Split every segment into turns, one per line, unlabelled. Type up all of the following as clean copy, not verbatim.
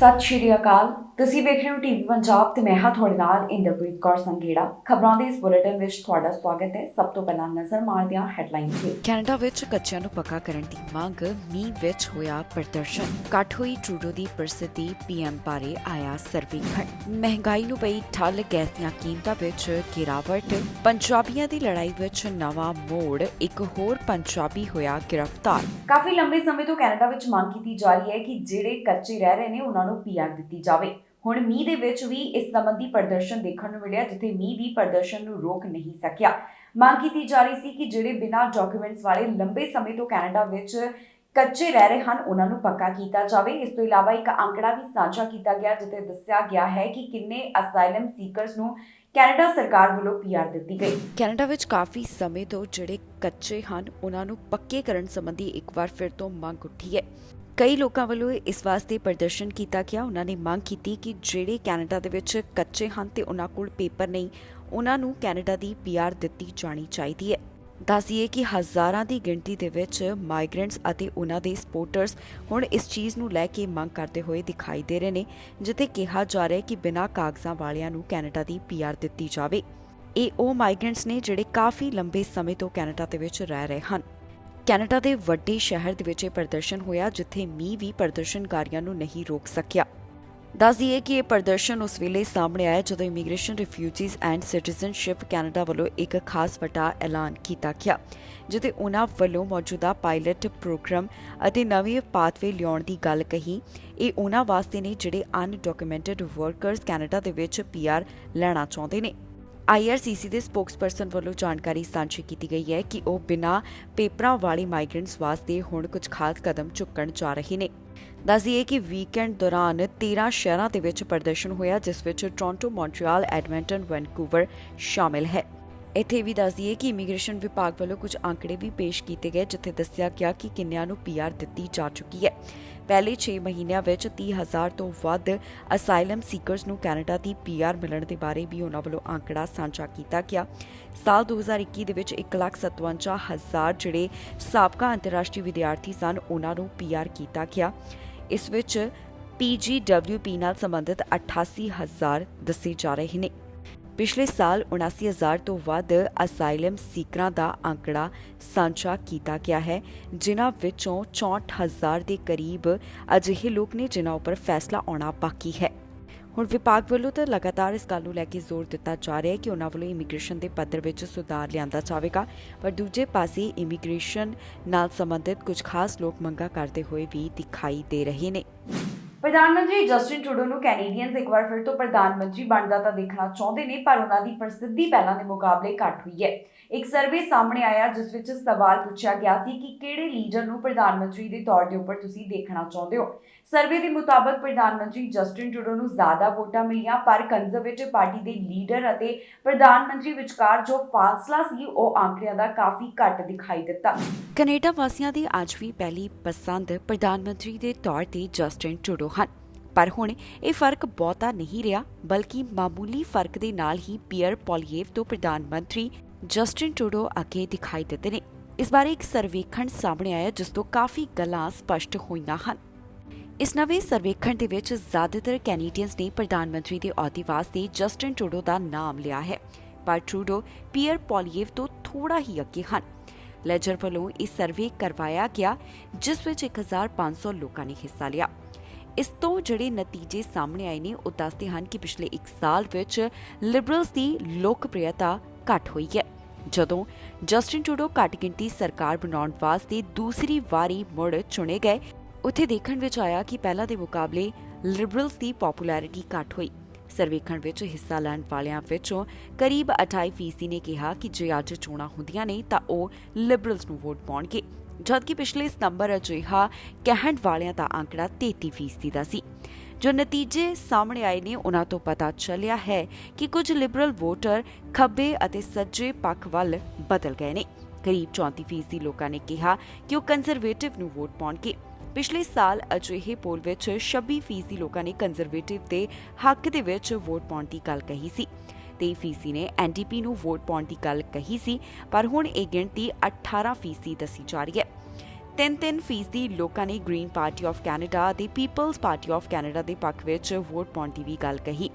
ਸਤਿ ਸ਼੍ਰੀ ਅਕਾਲ। ਤੁਸੀਂ ਵੇਖ ਰਹੇ ਹੋ ਟੀਵੀ ਪੰਜਾਬ ਤੇ ਮੈਂ ਹਾਂ ਤੁਹਾਡੇ ਨਾਲ ਇੰਦਰਪ੍ਰੀਤ ਕੌਰ ਸੰਘੇੜਾ। ਖਬਰਾਂ ਦੇ ਇਸ ਬੁਲੇਟਿਨ ਵਿੱਚ ਤੁਹਾਡਾ ਸਵਾਗਤ ਹੈ। ਸਭ ਤੋਂ ਪਹਿਲਾਂ ਨਜ਼ਰ ਮਾਰਦੇ ਹਾਂ ਹੈਡਲਾਈਨਸ ਤੇ।
ਕੈਨੇਡਾ ਵਿੱਚ ਕੱਚਿਆਂ ਨੂੰ ਪੱਕਾ ਕਰਨ ਦੀ ਮੰਗ, ਮੀਂਹ ਵਿੱਚ ਹੋਇਆ ਪ੍ਰਦਰਸ਼ਨ, ਘੱਟ ਹੋਈ ਟਰੂਡੋ ਦੀ ਪ੍ਰਸਿੱਧੀ, ਪੀਐਮ ਬਾਰੇ ਆਇਆ ਸਰਵੇਖਣ, ਮਹਿੰਗਾਈ ਨੂੰ ਪਈ ਠੱਲ, ਗੈਸ ਦੀਆਂ ਕੀਮਤਾਂ ਵਿੱਚ ਗਿਰਾਵਟ, ਪੰਜਾਬੀਆਂ ਦੀ ਲੜਾਈ ਵਿੱਚ ਨਵਾਂ ਮੋੜ, ਇੱਕ ਹੋਰ ਪੰਜਾਬੀ ਹੋਇਆ ਗ੍ਰਿਫਤਾਰ।
ਕਾਫੀ ਲੰਬੇ ਸਮੇਂ ਤੋਂ ਕੈਨੇਡਾ ਵਿੱਚ ਮੰਗ ਕੀਤੀ ਜਾ ਰਹੀ ਹੈ ਕਿ ਜਿਹੜੇ ਕੱਚੇ ਰਹਿ ਰਹੇ ਨੇ ਉਹਨਾਂ ਨੂੰ ਪੀਆਰ ਦਿੱਤੀ ਜਾਵੇ। ਹੁਣ ਮੀਂਹ ਦੇ ਵਿੱਚ ਵੀ ਇਸ ਸੰਬੰਧੀ ਪ੍ਰਦਰਸ਼ਨ ਦੇਖਣ ਨੂੰ ਮਿਲਿਆ, ਜਿੱਥੇ ਮੀਂਹ ਵੀ ਪ੍ਰਦਰਸ਼ਨ ਨੂੰ ਰੋਕ ਨਹੀਂ ਸਕਿਆ। ਮੰਗ ਕੀਤੀ ਜਾ ਰਹੀ ਸੀ ਕਿ ਜਿਹੜੇ ਬਿਨਾਂ ਡਾਕੂਮੈਂਟਸ ਵਾਲੇ ਲੰਬੇ ਸਮੇਂ ਤੋਂ ਕੈਨੇਡਾ ਵਿੱਚ ਕੱਚੇ ਰਹਿ ਰਹੇ ਹਨ ਉਹਨਾਂ ਨੂੰ ਪੱਕਾ ਕੀਤਾ ਜਾਵੇ। ਇਸ ਤੋਂ ਇਲਾਵਾ ਇੱਕ ਅੰਕੜਾ ਵੀ ਸਾਂਝਾ ਕੀਤਾ ਗਿਆ, ਜਿੱਥੇ ਦੱਸਿਆ ਗਿਆ ਹੈ ਕਿ ਕਿੰਨੇ ਅਸਾਈਲਮ ਸੀਕਰਸ ਨੂੰ ਕੈਨੇਡਾ ਸਰਕਾਰ ਵੱਲੋਂ ਪੀਆਰ ਦਿੱਤੀ ਗਈ।
ਕੈਨੇਡਾ ਵਿੱਚ ਕਾਫੀ ਸਮੇਂ ਤੋਂ ਜਿਹੜੇ ਕੱਚੇ ਹਨ ਉਹਨਾਂ ਨੂੰ ਪੱਕੇ ਕਰਨ ਸੰਬੰਧੀ ਇੱਕ ਵਾਰ ਫਿਰ ਤੋਂ ਮੰਗ ਉੱਠੀ ਹੈ। ਕਈ ਲੋਕਾਂ ਵੱਲੋਂ ਇਸ ਵਾਸਤੇ ਪ੍ਰਦਰਸ਼ਨ ਕੀਤਾ ਗਿਆ। ਉਹਨਾਂ ਨੇ ਮੰਗ ਕੀਤੀ ਕਿ ਜਿਹੜੇ ਕੈਨੇਡਾ ਦੇ ਵਿੱਚ ਕੱਚੇ ਹਨ ਤੇ ਉਹਨਾਂ ਕੋਲ ਪੇਪਰ ਨਹੀਂ, ਉਹਨਾਂ ਨੂੰ ਕੈਨੇਡਾ ਦੀ ਪੀਆਰ ਦਿੱਤੀ ਜਾਣੀ ਚਾਹੀਦੀ ਹੈ। ਦੱਸੀਏ ਕਿ ਹਜ਼ਾਰਾਂ ਦੀ ਗਿਣਤੀ ਦੇ ਵਿੱਚ ਮਾਈਗ੍ਰੈਂਟਸ ਅਤੇ ਉਹਨਾਂ ਦੇ ਸਪੋਰਟਰਸ ਹੁਣ ਇਸ ਚੀਜ਼ ਨੂੰ ਲੈ ਕੇ ਮੰਗ ਕਰਦੇ ਹੋਏ ਦਿਖਾਈ ਦੇ ਰਹੇ ਨੇ, ਜਿੱਥੇ ਕਿਹਾ ਜਾ ਰਿਹਾ ਹੈ ਕਿ ਬਿਨਾਂ ਕਾਗਜ਼ਾਂ ਵਾਲਿਆਂ ਨੂੰ ਕੈਨੇਡਾ ਦੀ ਪੀਆਰ ਦਿੱਤੀ ਜਾਵੇ। ਇਹ ਉਹ ਮਾਈਗ੍ਰੈਂਟਸ ਨੇ ਜਿਹੜੇ ਕਾਫੀ ਲੰਬੇ ਸਮੇਂ ਤੋਂ ਕੈਨੇਡਾ ਦੇ ਵਿੱਚ ਰਹਿ ਰਹੇ ਹਨ। ਕੈਨੇਡਾ ਦੇ ਵੱਡੇ ਸ਼ਹਿਰ ਦੇ ਵਿੱਚ ਇਹ ਪ੍ਰਦਰਸ਼ਨ ਹੋਇਆ, ਜਿੱਥੇ ਮੀਂਹ ਵੀ ਪ੍ਰਦਰਸ਼ਨਕਾਰੀਆਂ ਨੂੰ ਨਹੀਂ ਰੋਕ ਸਕਿਆ। ਦੱਸ ਦਈਏ ਕਿ ਇਹ ਪ੍ਰਦਰਸ਼ਨ ਉਸ ਵੇਲੇ ਸਾਹਮਣੇ ਆਇਆ ਜਦੋਂ immigration, refugees and citizenship Canada ਵੱਲੋਂ ਇੱਕ ਖਾਸ ਵੱਡਾ ਐਲਾਨ ਕੀਤਾ ਗਿਆ, ਜਿੱਥੇ ਉਹਨਾਂ ਵੱਲੋਂ ਮੌਜੂਦਾ ਪਾਇਲਟ ਪ੍ਰੋਗਰਾਮ ਅਤੇ ਨਵੇਂ ਪਾਥਵੇ ਲਿਆਉਣ ਦੀ ਗੱਲ ਕਹੀ। ਇਹ ਉਹਨਾਂ ਵਾਸਤੇ ਨੇ ਜਿਹੜੇ ਅਨਡਾਕੂਮੈਂਟਡ ਵਰਕਰਸ ਕੈਨੇਡਾ ਦੇ ਵਿੱਚ ਪੀਆਰ ਲੈਣਾ ਚਾਹੁੰਦੇ ਨੇ। IRCC ਦੇ ਸਪੋਕਸਪਰਸਨ ਵੱਲੋਂ ਜਾਣਕਾਰੀ ਸਾਂਝੀ ਕੀਤੀ ਗਈ ਹੈ ਕਿ ਉਹ ਬਿਨਾਂ ਪੇਪਰਾਂ ਵਾਲੇ ਮਾਈਗ੍ਰੈਂਟਸ ਵਾਸਤੇ ਹੁਣ ਕੁਝ ਖਾਸ ਕਦਮ ਚੁੱਕਣ ਜਾ ਰਹੇ ਨੇ। ਦੱਸਦੀਏ ਕਿ ਵੀਕਐਂਡ ਦੌਰਾਨ 13 ਸ਼ਹਿਰਾਂ ਦੇ ਵਿੱਚ ਪ੍ਰਦਰਸ਼ਨ ਹੋਇਆ, ਜਿਸ ਵਿੱਚ ਟੋਰਾਂਟੋ, ਮੌਂਟਰੀਅਲ, ਐਡਮੰਟਨ, ਵੈਨਕੂਵਰ ਸ਼ਾਮਿਲ ਹੈ। ਇੱਥੇ ਵੀ ਦੱਸਦੀਏ ਕਿ ਇਮੀਗ੍ਰੇਸ਼ਨ ਵਿਭਾਗ ਵੱਲੋਂ ਕੁਝ ਅੰਕੜੇ ਵੀ ਪੇਸ਼ ਕੀਤੇ ਗਏ, ਜਿੱਥੇ ਦੱਸਿਆ ਗਿਆ ਕਿ ਕਿੰਨਿਆਂ ਨੂੰ ਪੀਆਰ ਦਿੱਤੀ ਜਾ ਚੁੱਕੀ ਹੈ। ਪਹਿਲੇ 6 ਮਹੀਨਿਆਂ ਵਿੱਚ 30,000 ਤੋਂ ਵੱਧ ਅਸਾਈਲਮ ਸੀਕਰਸ ਨੂੰ ਕੈਨੇਡਾ ਦੀ ਪੀਆਰ ਮਿਲਣ ਦੇ ਬਾਰੇ ਵੀ ਉਹਨਾਂ ਵੱਲੋਂ ਅੰਕੜਾ ਸਾਂਝਾ ਕੀਤਾ ਗਿਆ। ਸਾਲ 2021 ਦੇ ਵਿੱਚ 1,57,000 ਜਿਹੜੇ ਸਾਬਕਾ ਅੰਤਰਰਾਸ਼ਟਰੀ ਵਿਦਿਆਰਥੀ ਸਨ ਉਹਨਾਂ ਨੂੰ ਪੀਆਰ ਕੀਤਾ ਗਿਆ। ਇਸ ਵਿੱਚ PGWP ਨਾਲ ਸੰਬੰਧਿਤ 88,000 ਦੱਸੇ ਜਾ ਰਹੇ ਨੇ। ਪਿਛਲੇ ਸਾਲ 79,000 ਤੋਂ ਵੱਧ ਅਸਾਈਲਮ ਸੀਕਰਾਂ ਦਾ ਅੰਕੜਾ ਸਾਂਝਾ ਕੀਤਾ ਗਿਆ ਹੈ, ਜਿਨ੍ਹਾਂ ਵਿੱਚੋਂ 64,000 ਦੇ ਕਰੀਬ ਅਜਿਹੇ ਲੋਕ ਨੇ ਜਿਨ੍ਹਾਂ ਉੱਪਰ ਫੈਸਲਾ ਆਉਣਾ ਬਾਕੀ ਹੈ। ਹੁਣ ਵਿਭਾਗ ਵੱਲੋਂ ਤਾਂ ਲਗਾਤਾਰ ਇਸ ਗੱਲ ਨੂੰ ਲੈ ਕੇ ਜ਼ੋਰ ਦਿੱਤਾ ਜਾ ਰਿਹਾ ਹੈ ਕਿ ਉਹਨਾਂ ਵੱਲੋਂ ਇਮੀਗ੍ਰੇਸ਼ਨ ਦੇ ਪੱਧਰ ਵਿੱਚ ਸੁਧਾਰ ਲਿਆਂਦਾ ਜਾਵੇਗਾ, ਪਰ ਦੂਜੇ ਪਾਸੇ ਇਮੀਗ੍ਰੇਸ਼ਨ ਨਾਲ ਸੰਬੰਧਿਤ ਕੁਝ ਖਾਸ ਲੋਕ ਮੰਗਾਂ ਕਰਦੇ ਹੋਏ ਵੀ ਦਿਖਾਈ ਦੇ ਰਹੇ ਨੇ।
ਪ੍ਰਧਾਨ ਮੰਤਰੀ ਜਸਟਿਨ ਟਰੂਡੋ ਨੂੰ ਕੈਨੇਡੀਅਨਸ ਇੱਕ ਵਾਰ ਫਿਰ ਤੋਂ ਪ੍ਰਧਾਨ ਮੰਤਰੀ ਬਣਦਾ ਤਾਂ ਦੇਖਣਾ ਚਾਹੁੰਦੇ ਨੇ, ਪਰ ਉਹਨਾਂ ਦੀ ਪ੍ਰਸਿੱਧੀ ਪਹਿਲਾਂ ਦੇ ਮੁਕਾਬਲੇ ਘੱਟ ਹੋਈ ਹੈ। ਇੱਕ ਸਰਵੇ ਸਾਹਮਣੇ ਆਇਆ, ਜਿਸ ਵਿੱਚ ਸਵਾਲ ਪੁੱਛਿਆ ਗਿਆ ਸੀ ਕਿ ਕਿਹੜੇ ਲੀਡਰ ਨੂੰ ਪ੍ਰਧਾਨ ਮੰਤਰੀ ਦੇ ਤੌਰ ਦੇ ਉੱਪਰ ਤੁਸੀਂ ਦੇਖਣਾ ਚਾਹੁੰਦੇ ਹੋ। ਸਰਵੇ ਦੇ ਮੁਤਾਬਕ ਪ੍ਰਧਾਨ ਮੰਤਰੀ ਜਸਟਿਨ ਟਰੂਡੋ ਨੂੰ ਜ਼ਿਆਦਾ ਵੋਟਾਂ ਮਿਲੀਆਂ, ਪਰ ਕੰਜ਼ਰਵੇਟਿਵ ਪਾਰਟੀ ਦੇ ਲੀਡਰ ਅਤੇ ਪ੍ਰਧਾਨ ਮੰਤਰੀ ਵਿਚਕਾਰ ਜੋ ਫਾਸਲਾ ਸੀ ਉਹ ਅੰਕੜਿਆਂ ਦਾ ਕਾਫੀ ਘੱਟ ਦਿਖਾਈ ਦਿੱਤਾ।
ਕੈਨੇਡਾ ਵਾਸੀਆਂ ਦੀ ਅੱਜ ਵੀ ਪਹਿਲੀ ਪਸੰਦ ਪ੍ਰਧਾਨ ਮੰਤਰੀ ਦੇ ਤੌਰ ਤੇ ਜਸਟਿਨ ਟਰੂਡੋ ਹਨ, ਪਰ ਹੁਣ ਇਹ ਫਰਕ ਬਹੁਤਾ ਨਹੀਂ ਰਿਹਾ, ਬਲਕਿ ਮਾਮੂਲੀ ਫਰਕ ਦੇ ਨਾਲ ਹੀ ਪੀਅਰ ਪੋਲੀਏਵ ਤੋਂ ਪ੍ਰਧਾਨ ਮੰਤਰੀ ਜਸਟਿਨ ਟਰੂਡੋ ਅੱਗੇ ਦਿਖਾਈ ਦਿੱਤੇ ਨੇ। ਇਸ ਬਾਰੇ ਇੱਕ ਸਰਵੇਖਣ ਸਾਹਮਣੇ ਆਇਆ, ਜਿਸ ਤੋਂ ਕਾਫੀ ਗੱਲਾਂ ਸਪਸ਼ਟ ਹੋਈਆਂ ਹਨ। ਇਸ ਨਵੇਂ ਸਰਵੇਖਣ ਦੇ ਵਿੱਚ ਜ਼ਿਆਦਾਤਰ ਕੈਨੇਡੀਅਨਸ ਨੇ ਪ੍ਰਧਾਨ ਮੰਤਰੀ ਦੇ ਅਹੁਦੇ ਵਾਸਤੇ ਜਸਟਿਨ ਟਰੂਡੋ ਦਾ ਨਾਮ ਲਿਆ ਹੈ, ਪਰ ਟਰੂਡੋ ਪੀਅਰ ਪੋਲੀਏਵ ਤੋਂ ਥੋੜਾ ਹੀ ਅੱਗੇ ਹਨ। ਲੈਜਰ ਵੱਲੋਂ ਇਹ ਸਰਵੇ ਕਰਵਾਇਆ ਗਿਆ, ਜਿਸ ਵਿੱਚ 1,500 ਲੋਕਾਂ ਨੇ ਹਿੱਸਾ ਲਿਆ। ਇਸ ਤੋਂ ਜਿਹੜੇ ਨਤੀਜੇ ਸਾਹਮਣੇ ਆਏ ਨੇ ਉਹ ਦੱਸਦੇ ਹਨ ਕਿ ਪਿਛਲੇ 1 ਸਾਲ ਵਿੱਚ ਲਿਬਰਲਸ ਦੀ ਲੋਕਪ੍ਰਿਯਤਾ ਘੱਟ ਹੋਈ ਹੈ। ਜਦੋਂ ਜਸਟਿਨ ਟਰੂਡੋ ਘੱਟ ਗਿਣਤੀ ਸਰਕਾਰ ਬਣਾਉਣ ਵਾਸਤੇ ਦੂਸਰੀ ਵਾਰੀ ਮੁੜ ਚੁਣੇ ਗਏ, ਉੱਥੇ ਦੇਖਣ ਵਿੱਚ ਆਇਆ ਕਿ ਪਹਿਲਾਂ ਦੇ ਮੁਕਾਬਲੇ ਲਿਬਰਲਸ ਦੀ ਪਪੂਲੈਰਿਟੀ ਘੱਟ ਹੋਈ। ਸਰਵੇਖਣ ਵਿੱਚ ਹਿੱਸਾ ਲੈਣ ਵਾਲਿਆਂ ਵਿੱਚੋਂ ਕਰੀਬ 28% ਨੇ ਕਿਹਾ ਕਿ ਜੇ ਅੱਜ ਚੋਣਾਂ ਹੁੰਦੀਆਂ ਨੇ ਤਾਂ ਉਹ ਲਿਬਰਲਸ ਨੂੰ ਵੋਟ ਪਾਉਣਗੇ, ਜਦਕਿ ਪਿਛਲੇ ਸਤੰਬਰ ਅਜਿਹਾ ਕਹਿਣ ਵਾਲਿਆਂ ਦਾ ਅੰਕੜਾ 33% ਦਾ ਸੀ। ਜੋ ਨਤੀਜੇ ਸਾਹਮਣੇ ਆਏ ਨੇ ਉਹਨਾਂ ਤੋਂ ਪਤਾ ਚੱਲਿਆ ਹੈ ਕਿ ਕੁਝ ਲਿਬਰਲ ਵੋਟਰ ਖੱਬੇ ਅਤੇ ਸੱਜੇ ਪੱਖ ਵੱਲ ਬਦਲ ਗਏ ਨੇ। ਕਰੀਬ 34% ਲੋਕਾਂ ਨੇ ਕਿਹਾ ਕਿ ਉਹ ਕੰਜ਼ਰਵੇਟਿਵ ਨੂੰ ਵੋਟ ਪਾਉਣਗੇ। ਪਿਛਲੇ ਸਾਲ ਅਜਿਹੇ ਪੋਲ ਵਿੱਚ 26% ਲੋਕਾਂ ਨੇ ਕੰਜ਼ਰਵੇਟਿਵ ਦੇ ਹੱਕ ਦੇ ਵਿੱਚ ਵੋਟ ਪਾਉਣ ਦੀ ਗੱਲ ਕਹੀ ਸੀ। 23% ਨੇ NDP ਨੂੰ ਵੋਟ ਪਾਉਣ ਦੀ ਗੱਲ ਕਹੀ ਸੀ, ਪਰ ਹੁਣ ਇਹ ਗਿਣਤੀ 18% ਦੱਸੀ ਜਾ ਰਹੀ ਹੈ। 3-3% ਲੋਕਾਂ ਨੇ ਗ੍ਰੀਨ ਪਾਰਟੀ ਆਫ ਕੈਨੇਡਾ ਅਤੇ ਪੀਪਲਜ਼ ਪਾਰਟੀ ਆਫ ਕੈਨੇਡਾ ਦੇ ਪੱਖ ਵਿੱਚ ਵੋਟ ਪਾਉਣ ਦੀ ਵੀ ਗੱਲ ਕਹੀ।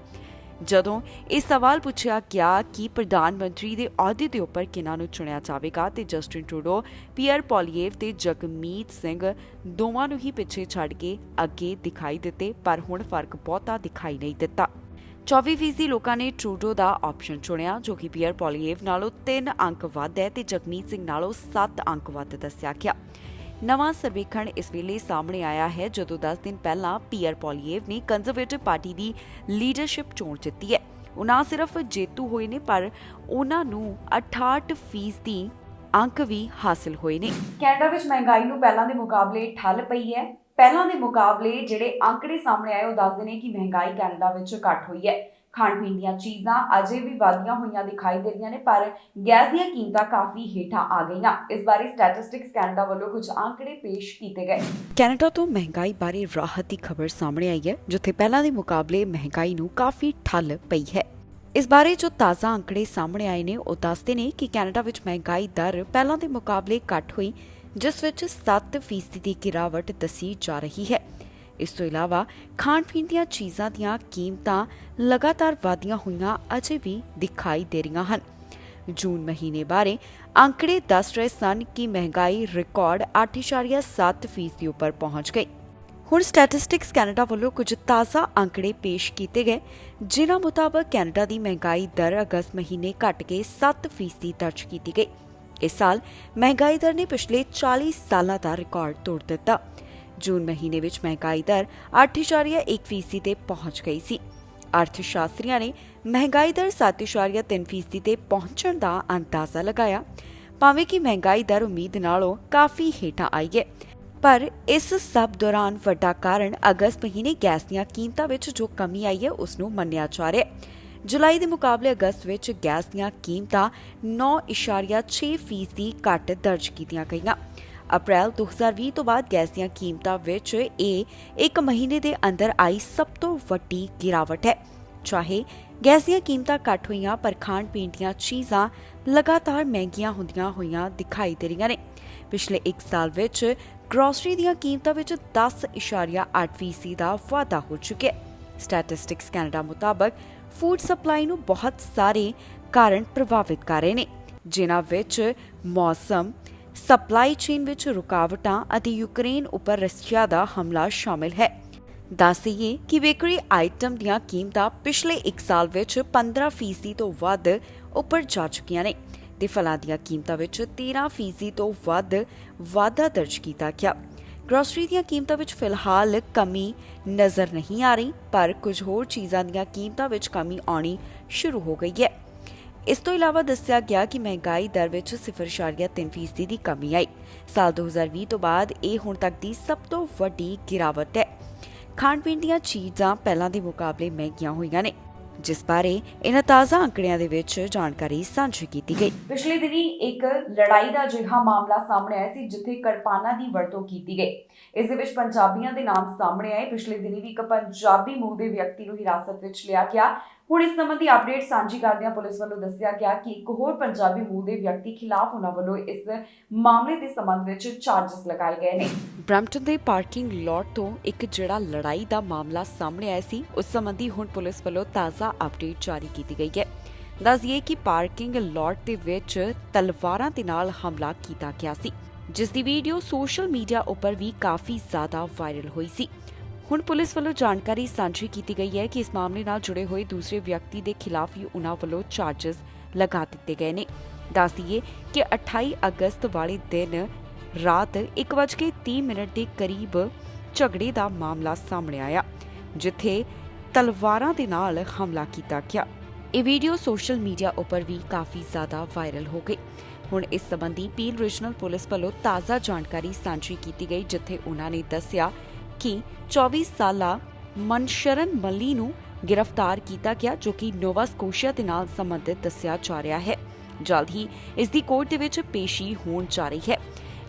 ਜਦੋਂ ਇਹ ਸਵਾਲ ਪੁੱਛਿਆ ਗਿਆ ਕਿ ਪ੍ਰਧਾਨ ਮੰਤਰੀ ਦੇ ਅਹੁਦੇ ਦੇ ਉੱਪਰ ਕਿਹਨਾਂ ਨੂੰ ਚੁਣਿਆ ਜਾਵੇਗਾ ਤੇ ਜਸਟਿਨ ਟਰੂਡੋ, ਪੀਅਰ ਪੋਲੀਏਵ ਤੇ ਜਗਮੀਤ ਸਿੰਘ ਦੋਵਾਂ ਨੂੰ ਹੀ ਪਿੱਛੇ ਛੱਡ ਕੇ ਅੱਗੇ ਦਿਖਾਈ ਦਿੱਤੇ, ਪਰ ਹੁਣ ਫਰਕ ਬਹੁਤਾ ਦਿਖਾਈ ਨਹੀਂ ਦਿੱਤਾ। 24% ਲੋਕਾਂ ਨੇ ਟਰੂਡੋ ਦਾ ਆਪਸ਼ਨ ਚੁਣਿਆ, ਜੋ ਕਿ ਪੀਅਰ ਪੋਲੀਏਵ ਨਾਲੋਂ 3 ਅੰਕ ਵੱਧ ਹੈ ਤੇ ਜਗਮੀਤ ਸਿੰਘ ਨਾਲੋਂ 7 ਅੰਕ ਵੱਧ ਦੱਸਿਆ ਗਿਆ। ਨਵਾਂ ਸਰਵੇਖਣ ਇਸ ਵੇਲੇ ਸਾਹਮਣੇ ਆਇਆ ਹੈ ਜਦੋਂ 10 ਦਿਨ ਪਹਿਲਾਂ ਪੀਅਰ ਪੋਲੀਏਵ ਨੇ ਕੰਜ਼ਰਵੇਟਿਵ ਪਾਰਟੀ ਦੀ ਲੀਡਰਸ਼ਿਪ ਚੋਣ ਜਿੱਤੀ ਹੈ। ਉਹ ਨਾ ਸਿਰਫ ਜੇਤੂ ਹੋਏ ਨੇ, ਪਰ ਉਹਨਾਂ ਨੂੰ 68% ਅੰਕ ਵੀ ਹਾਸਿਲ ਹੋਏ ਨੇ।
ਕੈਨੇਡਾ ਵਿੱਚ ਮਹਿੰਗਾਈ ਨੂੰ ਪਹਿਲਾਂ ਦੇ ਮੁਕਾਬਲੇ ਠੱਲ ਪਈ ਹੈ। ਪਹਿਲਾਂ ਦੇ ਮੁਕਾਬਲੇ ਜਿਹੜੇ ਅੰਕੜੇ ਸਾਹਮਣੇ ਆਏ ਉਹ ਦੱਸਦੇ ਨੇ ਕਿ ਮਹਿੰਗਾਈ ਕੈਨੇਡਾ ਵਿੱਚ ਘੱਟ ਹੋਈ ਹੈ। ਖਾਣ ਪੀਣ ਦੀਆਂ ਚੀਜ਼ਾਂ ਅਜੇ ਵੀ ਵਧੀਆਂ ਹੋਈਆਂ ਦਿਖਾਈ ਦੇ ਰਹੀਆਂ ਨੇ, ਪਰ ਗੈਸ ਦੀਆਂ ਕੀਮਤਾਂ ਕਾਫੀ ਹੇਠਾਂ ਆ ਗਈਆਂ। ਇਸ ਬਾਰੇ ਸਟੈਟਿਸਟਿਕਸ ਕੈਨੇਡਾ ਵੱਲੋਂ ਕੁਝ ਅੰਕੜੇ ਪੇਸ਼ ਕੀਤੇ ਗਏ।
ਕੈਨੇਡਾ ਤੋਂ ਮਹਿੰਗਾਈ ਬਾਰੇ ਰਾਹਤ ਦੀ ਖਬਰ ਸਾਹਮਣੇ ਆਈ ਹੈ, ਜਿੱਥੇ ਪਹਿਲਾਂ ਦੇ ਮੁਕਾਬਲੇ ਮਹਿੰਗਾਈ ਨੂੰ ਕਾਫੀ ਠੱਲ ਪਈ ਹੈ। ਇਸ ਬਾਰੇ ਜੋ ਤਾਜ਼ਾ ਅੰਕੜੇ ਸਾਹਮਣੇ ਆਏ ਨੇ ਉਹ ਦੱਸਦੇ ਨੇ ਕਿ ਕੈਨੇਡਾ ਵਿੱਚ ਮਹਿੰਗਾਈ ਦਰ ਪਹਿਲਾਂ ਦੇ ਮੁਕਾਬਲੇ ਘੱਟ ਹੋਈ, ਜਿਸ ਵਿੱਚ 7% ਦੀ ਗਿਰਾਵਟ ਦੱਸੀ ਜਾ ਰਹੀ ਹੈ। ਇਸ ਤੋਂ ਇਲਾਵਾ ਖਾਣ ਪੀਣ ਦੀਆਂ ਚੀਜ਼ਾਂ ਦੀਆਂ ਕੀਮਤਾਂ ਲਗਾਤਾਰ ਵਧੀਆਂ ਹੋਈਆਂ ਅਜੇ ਵੀ ਦਿਖਾਈ ਦੇ ਰਹੀਆਂ ਹਨ। ਜੂਨ ਮਹੀਨੇ ਬਾਰੇ ਅੰਕੜੇ ਦੱਸ ਰਹੇ ਸਨ ਕਿ ਮਹਿੰਗਾਈ ਰਿਕਾਰਡ 8.7% ਉੱਪਰ ਪਹੁੰਚ ਗਈ। ਹੁਣ ਸਟੈਟਿਸਟਿਕਸ ਕੈਨੇਡਾ ਵੱਲੋਂ ਕੁਝ ਤਾਜ਼ਾ ਅੰਕੜੇ ਪੇਸ਼ ਕੀਤੇ ਗਏ, ਜਿਨ੍ਹਾਂ ਮੁਤਾਬਕ ਕੈਨੇਡਾ ਦੀ ਮਹਿੰਗਾਈ ਦਰ ਅਗਸਤ ਮਹੀਨੇ ਘਟ ਕੇ 7% ਦਰਜ ਕੀਤੀ ਗਈ। ਇਸ ਸਾਲ ਮਹਿੰਗਾਈ ਦਰ ਨੇ ਪਿਛਲੇ 40 ਸਾਲਾਂ ਦਾ ਰਿਕਾਰਡ ਤੋੜ ਦਿੱਤਾ। ਜੂਨ ਮਹੀਨੇ ਵਿੱਚ ਮਹਿੰਗਾਈ ਦਰ 8.1% ਤੇ ਪਹੁੰਚ ਗਈ ਸੀ। ਅਰਥ ਸ਼ਾਸਤਰੀਆਂ ਨੇ ਮਹਿੰਗਾਈ ਦਰ 7.3% ਤੇ ਪਹੁੰਚਣ ਦਾ ਅੰਦਾਜ਼ਾ ਲਗਾਇਆ। ਭਾਵੇਂ ਕਿ ਮਹਿੰਗਾਈ ਦਰ ਉਮੀਦ ਨਾਲੋਂ ਕਾਫੀ ਹੇਠਾਂ ਆਈ ਹੈ, ਪਰ ਇਸ ਸਭ ਦੌਰਾਨ ਵੱਡਾ ਕਾਰਨ ਅਗਸਤ ਮਹੀਨੇ ਗੈਸ ਦੀਆਂ ਕੀਮਤਾਂ ਵਿੱਚ ਜੋ ਕਮੀ ਆਈ ਹੈ ਉਸ ਨੂੰ ਮੰਨਿਆ ਜਾ ਰਿਹਾ ਹੈ। ਜੁਲਾਈ ਦੇ ਮੁਕਾਬਲੇ ਅਗਸਤ ਵਿੱਚ ਗੈਸ ਦੀਆਂ ਕੀਮਤਾਂ 9.6% ਘੱਟ ਦਰਜ ਕੀਤੀਆਂ ਗਈਆਂ। ਅਪ੍ਰੈਲ 2020 ਤੋਂ ਬਾਅਦ ਗੈਸ ਦੀਆਂ ਕੀਮਤਾਂ ਵਿੱਚ ਇਹ ਇੱਕ ਮਹੀਨੇ ਦੇ ਅੰਦਰ ਆਈ ਸਭ ਤੋਂ ਵੱਡੀ ਗਿਰਾਵਟ ਹੈ। ਚਾਹੇ ਗੈਸ ਦੀਆਂ ਕੀਮਤਾਂ ਘੱਟ ਹੋਈਆਂ, ਪਰ ਖਾਣ ਪੀਣ ਦੀਆਂ ਚੀਜ਼ਾਂ ਲਗਾਤਾਰ ਮਹਿੰਗੀਆਂ ਹੁੰਦੀਆਂ ਹੋਈਆਂ ਦਿਖਾਈ ਦੇ ਰਹੀਆਂ ਨੇ। ਪਿਛਲੇ 1 ਸਾਲ ਵਿੱਚ ਗਰੋਸਰੀ ਦੀਆਂ ਕੀਮਤਾਂ ਵਿੱਚ 10.8% ਦਾ ਵਾਧਾ ਹੋ ਚੁੱਕਿਆ ਹੈ। ਸਟੈਟਿਸਟਿਕਸ ਕੈਨੇਡਾ ਮੁਤਾਬਕ ਫੂਡ ਸਪਲਾਈ ਨੂੰ ਬਹੁਤ ਸਾਰੇ ਕਾਰਨ ਪ੍ਰਭਾਵਿਤ ਕਰ ਰਹੇ ਨੇ, ਜਿਨ੍ਹਾਂ ਵਿੱਚ ਮੌਸਮ, ਸਪਲਾਈ ਚੇਨ ਵਿੱਚ ਰੁਕਾਵਟਾਂ ਅਤੇ ਯੂਕਰੇਨ ਉੱਪਰ ਰਸ਼ੀਆ ਦਾ ਹਮਲਾ ਸ਼ਾਮਿਲ ਹੈ। ਦੱਸ ਦਈਏ ਕਿ ਬੇਕਰੀ ਆਈਟਮ ਦੀਆਂ ਕੀਮਤਾਂ ਪਿਛਲੇ 1 ਸਾਲ ਵਿੱਚ 15% ਤੋਂ ਵੱਧ ਉੱਪਰ ਜਾ ਚੁੱਕੀਆਂ ਨੇ ਤੇ ਫਲਾਂ ਦੀਆਂ ਕੀਮਤਾਂ ਵਿੱਚ 13% ਤੋਂ ਵੱਧ ਵਾਧਾ ਦਰਜ ਕੀਤਾ ਗਿਆ। ਗਰੋਸਰੀ ਦੀਆਂ ਕੀਮਤਾਂ ਵਿੱਚ ਫਿਲਹਾਲ ਕਮੀ ਨਜ਼ਰ ਨਹੀਂ ਆ ਰਹੀ, ਪਰ ਕੁਝ ਹੋਰ ਚੀਜ਼ਾਂ ਦੀਆਂ ਕੀਮਤਾਂ ਵਿੱਚ ਕਮੀ ਆਉਣੀ ਸ਼ੁਰੂ ਹੋ ਗਈ ਹੈ। ਇਸ ਤੋਂ ਇਲਾਵਾ ਦੱਸਿਆ ਗਿਆ ਕਿ ਮਹਿੰਗਾਈ ਦਰ ਵਿੱਚ 0.3% ਦੀ ਕਮੀ ਆਈ। ਸਾਲ 2020 ਤੋਂ ਬਾਅਦ ਇਹ ਹੁਣ ਤੱਕ ਦੀ ਸਭ ਤੋਂ ਵੱਡੀ ਗਿਰਾਵਟ ਹੈ। ਖਾਣ ਪੀਣ ਦੀਆਂ ਚੀਜ਼ਾਂ ਪਹਿਲਾਂ ਦੇ ਮੁਕਾਬਲੇ ਮਹਿੰਗੀਆਂ ਹੋਈਆਂ ਨੇ, ਜਿਸ ਬਾਰੇ ਇਹਨਾਂ ਤਾਜ਼ਾ ਅੰਕੜਿਆਂ ਦੇ ਵਿੱਚ ਜਾਣਕਾਰੀ ਸਾਂਝੀ ਕੀਤੀ ਗਈ।
ਪਿਛਲੇ ਦਿਨੀ ਇੱਕ ਲੜਾਈ ਦਾ ਅਜਿਹਾ ਮਾਮਲਾ ਸਾਹਮਣੇ ਆਇਆ ਸੀ ਜਿੱਥੇ ਕਿਰਪਾਨਾਂ ਦੀ ਵਰਤੋਂ ਕੀਤੀ ਗਈ। ਇਸ ਦੇ ਵਿੱਚ ਪੰਜਾਬੀਆਂ ਦੇ ਨਾਮ ਸਾਹਮਣੇ ਆਏ। ਪਿਛਲੇ ਦਿਨੀ ਵੀ ਇੱਕ ਪੰਜਾਬੀ ਮੂਲ ਦੇ ਵਿਅਕਤੀ ਨੂੰ ਹਿਰਾਸਤ ਵਿੱਚ ਲਿਆ ਗਿਆ। ਹੁਣ ਇਸ ਸੰਬੰਧੀ ਅਪਡੇਟ ਸਾਂਝੀ ਕਰਦਿਆਂ ਪੁਲਿਸ ਵੱਲੋਂ ਦੱਸਿਆ ਗਿਆ ਕਿ ਇੱਕ ਹੋਰ ਪੰਜਾਬੀ ਮੂਲ ਦੇ ਵਿਅਕਤੀ ਖਿਲਾਫ ਉਹਨਾਂ ਵੱਲੋਂ ਇਸ ਮਾਮਲੇ ਦੇ ਸੰਬੰਧ ਵਿੱਚ ਚਾਰਜਸ ਲਗਾਏ ਗਏ ਨੇ।
ਬ੍ਰੈਂਪਟਨ ਦੇ ਪਾਰਕਿੰਗ ਲਾਟ ਤੋਂ ਇੱਕ ਜਿਹੜਾ ਲੜਾਈ ਦਾ ਮਾਮਲਾ ਸਾਹਮਣੇ ਆਇਆ ਸੀ, ਉਸ ਸੰਬੰਧੀ ਹੁਣ ਪੁਲਿਸ ਵੱਲੋਂ ਤਾਜ਼ਾ ਅਪਡੇਟ ਜਾਰੀ ਕੀਤੀ ਗਈ ਹੈ। ਦੱਸਦੀਏ ਕਿ ਪਾਰਕਿੰਗ ਲਾਟ ਦੇ ਵਿੱਚ ਤਲਵਾਰਾਂ ਦੇ ਨਾਲ ਹਮਲਾ ਕੀਤਾ ਗਿਆ ਸੀ, ਜਿਸ ਦੀ ਵੀਡੀਓ ਸੋਸ਼ਲ ਮੀਡੀਆ ਉੱਪਰ ਵੀ ਕਾਫੀ ਜ਼ਿਆਦਾ ਵਾਇਰਲ ਹੋਈ ਸੀ। ਹੁਣ ਪੁਲਿਸ ਵੱਲੋਂ ਜਾਣਕਾਰੀ ਸਾਂਝੀ ਕੀਤੀ ਗਈ ਹੈ ਕਿ ਇਸ ਮਾਮਲੇ ਨਾਲ ਜੁੜੇ ਹੋਏ ਦੂਸਰੇ ਵਿਅਕਤੀ ਦੇ ਖਿਲਾਫ ਵੀ ਉਹਨਾਂ ਵੱਲੋਂ ਚਾਰਜਸ ਲਗਾ ਦਿੱਤੇ ਗਏ ਨੇ। ਦੱਸ ਦਈਏ ਕਿ 28 ਅਗਸਤ ਵਾਲੇ ਦਿਨ ਰਾਤ 1:30 ਦੇ ਕਰੀਬ ਝਗੜੇ ਦਾ ਮਾਮਲਾ ਸਾਹਮਣੇ ਆਇਆ, ਜਿੱਥੇ ਤਲਵਾਰਾਂ ਦੇ ਨਾਲ ਹਮਲਾ ਕੀਤਾ ਗਿਆ। ਇਹ ਵੀਡੀਓ ਸੋਸ਼ਲ ਮੀਡੀਆ ਉੱਪਰ ਵੀ ਕਾਫੀ ਜ਼ਿਆਦਾ ਵਾਇਰਲ ਹੋ ਗਈ। ਹੁਣ ਇਸ ਸੰਬੰਧੀ ਪੀਲ ਰੀਜਨਲ ਪੁਲਿਸ ਵੱਲੋਂ ਤਾਜ਼ਾ ਜਾਣਕਾਰੀ ਸਾਂਝੀ ਕੀਤੀ ਗਈ, ਜਿੱਥੇ ਉਹਨਾਂ ਨੇ ਦੱਸਿਆ ਕਿ 24 ਸਾਲਾ ਮਨਸ਼ਰਨ ਮੱਲੀ ਨੂੰ ਗ੍ਰਿਫਤਾਰ ਕੀਤਾ ਗਿਆ, ਜੋ ਕਿ ਨੋਵਾ ਸਕੋਸ਼ੀਆ ਦੇ ਨਾਲ ਸੰਬੰਧਿਤ ਦੱਸਿਆ ਜਾ ਰਿਹਾ ਹੈ। ਜਲਦ ਹੀ ਇਸ ਦੀ ਕੋਰਟ ਦੇ ਵਿੱਚ ਪੇਸ਼ੀ ਹੋਣ ਜਾ ਰਹੀ ਹੈ।